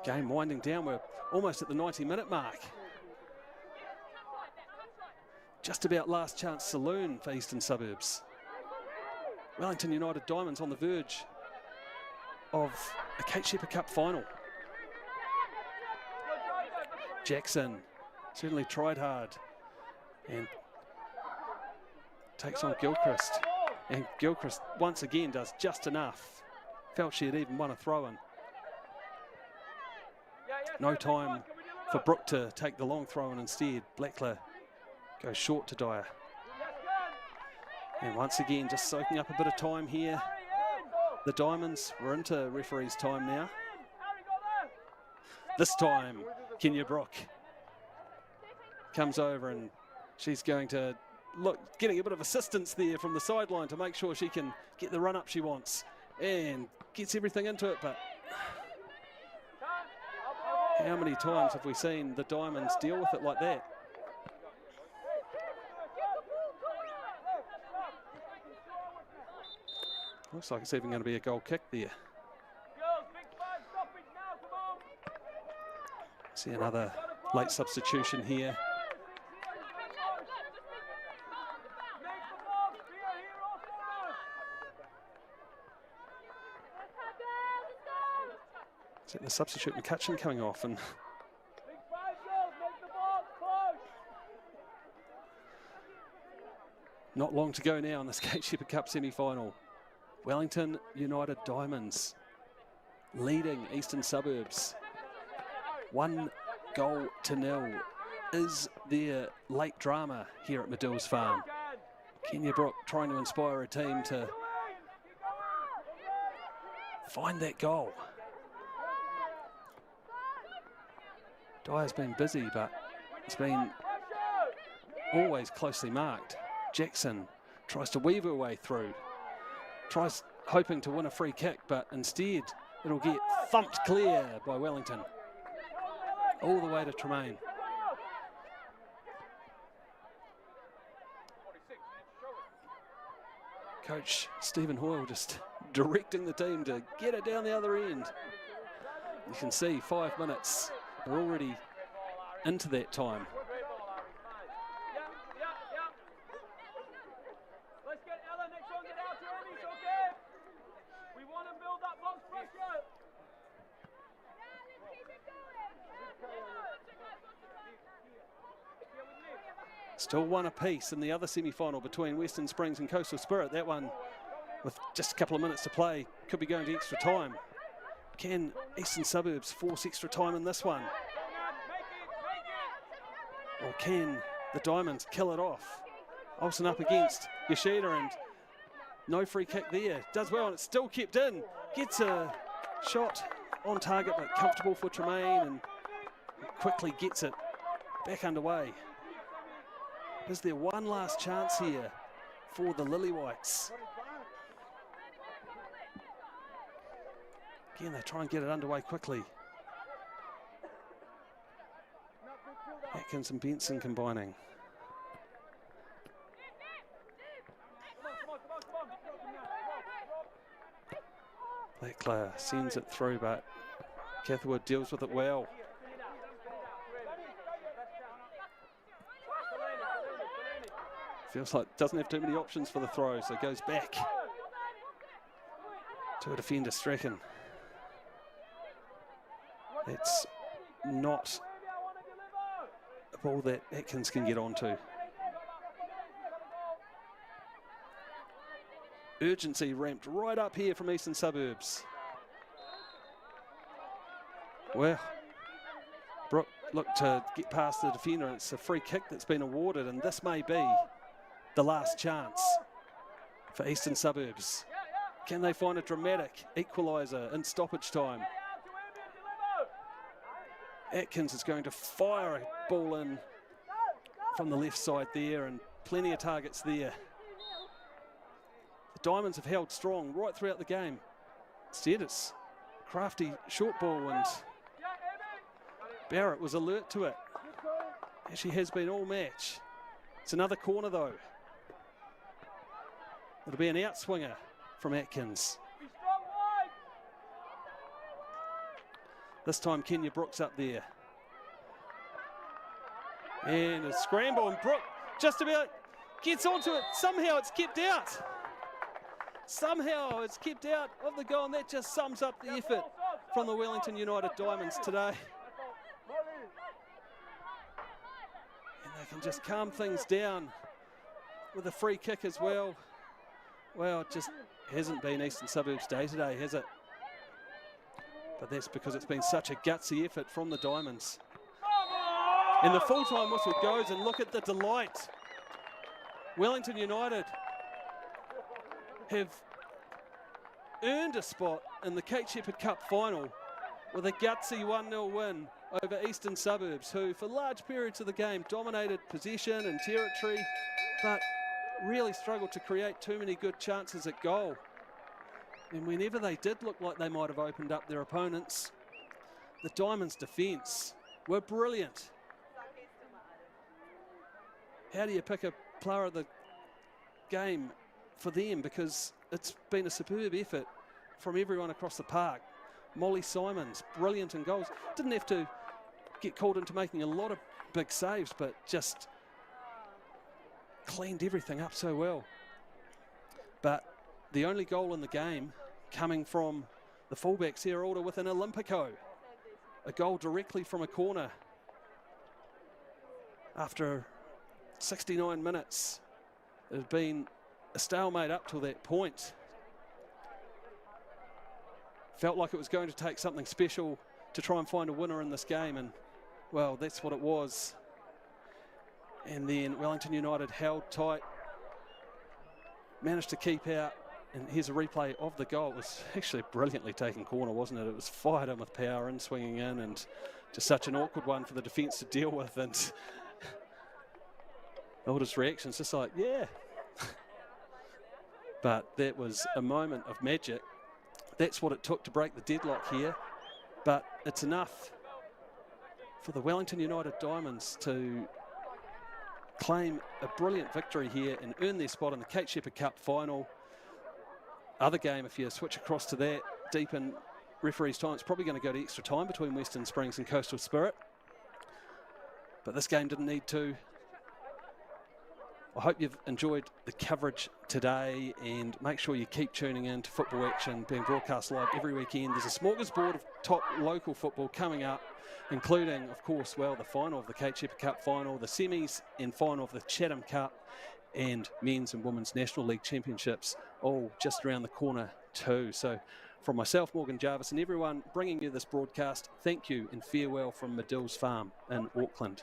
[SPEAKER 1] Game winding down. We're almost at the 90-minute mark. Just about last chance saloon for Eastern Suburbs. Wellington United Diamonds on the verge of a Kate Sheppard Cup final. Jackson certainly tried hard and takes on Gilchrist. And Gilchrist once again does just enough. Felt she had even won a throw-in. No time for Brooke to take the long throw-in instead. Blackler goes short to Dyer. And once again, just soaking up a bit of time here. The Diamonds were into referee's time now. This time, Kenya Brook comes over and She's going to look, getting a bit of assistance there from the sideline to make sure she can get the run up she wants, and gets everything into it. But how many times have we seen the Diamonds deal with it like that? Looks like it's even going to be a goal kick there. See another late substitution here. See the substitute McCutcheon coming off, and not long to go now in this Kate Sheppard Cup semi-final. Wellington United Diamonds leading Eastern Suburbs 1-0. Is there late drama here at Madills Farm? Kenya Brook trying to inspire a team to find that goal. Dyer's been busy, but it's been always closely marked. Jackson tries to weave her way through, tries hoping to win a free kick, but instead it'll get thumped clear by Wellington all the way to Tremaine. Coach Stephen Hoyle just directing the team to get it down the other end. You can see 5 minutes are already into that time. Still one apiece in the other semi-final between Western Springs and Coastal Spirit. That one, with just a couple of minutes to play, could be going to extra time. Can Eastern Suburbs force extra time in this one? Or can the Diamonds kill it off? Olsen up against Yoshida, and no free kick there. Does well, and it's still kept in. Gets a shot on target, but comfortable for Tremaine, and quickly gets it back underway. Is there one last chance here for the Lily Whites? Again, they try and get it underway quickly. Atkins and Benson combining. Blackler sends it through, but Catherwood deals with it well. Feels like doesn't have too many options for the throw, so goes back to a defender, Strachan. It's not a ball that Atkins can get onto. Urgency ramped right up here from Eastern Suburbs. Well, Brooke looked to get past the defender, and it's a free kick that's been awarded, and this may be the last chance for Eastern Suburbs. Can they find a dramatic equaliser in stoppage time? Atkins is going to fire a ball in from the left side there, and plenty of targets there. The Diamonds have held strong right throughout the game. Instead, it's crafty short ball, and Barrett was alert to it, as she has been all match. It's another corner though. It'll be an outswinger from Atkins. This time Kenya Brook's up there. And a scramble, and Brook just about gets onto it. Somehow it's kept out. Somehow it's kept out of the goal, and that just sums up the effort from the Wellington United Diamonds today. And they can just calm things down with a free kick as well. Well, it just hasn't been Eastern Suburbs' day today, has it? But that's because it's been such a gutsy effort from the Diamonds. And the full-time whistle goes, and look at the delight. Wellington United have earned a spot in the Kate Sheppard Cup final with a gutsy 1-0 win over Eastern Suburbs, who for large periods of the game dominated possession and territory, but really struggled to create too many good chances at goal. And whenever they did look like they might have opened up their opponents, the Diamonds' defence were brilliant. How do you pick a player of the game for them? Because it's been a superb effort from everyone across the park. Molly Simons, brilliant in goals. Didn't have to get called into making a lot of big saves, but just cleaned everything up so well. But the only goal in the game coming from the fullbacks here, Alder with an Olympico. A goal directly from a corner after 69 minutes. It had been a stalemate up till that point. Felt like it was going to take something special to try and find a winner in this game, and well, that's what it was. And then Wellington United held tight, managed to keep out, and here's a replay of the goal. It was actually a brilliantly taken corner, wasn't it? It was fired in with power and swinging in, and just such an awkward one for the defence to deal with, and Alder's reaction's just like, yeah. But that was a moment of magic. That's what it took to break the deadlock here, but it's enough for the Wellington United Diamonds to claim a brilliant victory here and earn their spot in the Kate Sheppard Cup final. Other game, if you switch across to that, deep in referees' time, it's probably going to go to extra time between Western Springs and Coastal Spirit. But this game didn't need to. I hope you've enjoyed the coverage today, and make sure you keep tuning in to Football Action, being broadcast live every weekend. There's a smorgasbord of top local football coming up, including, of course, well, the final of the Kate Sheppard Cup final, the semis and final of the Chatham Cup, and men's and women's National League Championships, all just around the corner too. So from myself, Morgan Jarvis, and everyone bringing you this broadcast, thank you and farewell from Madills Farm in Auckland.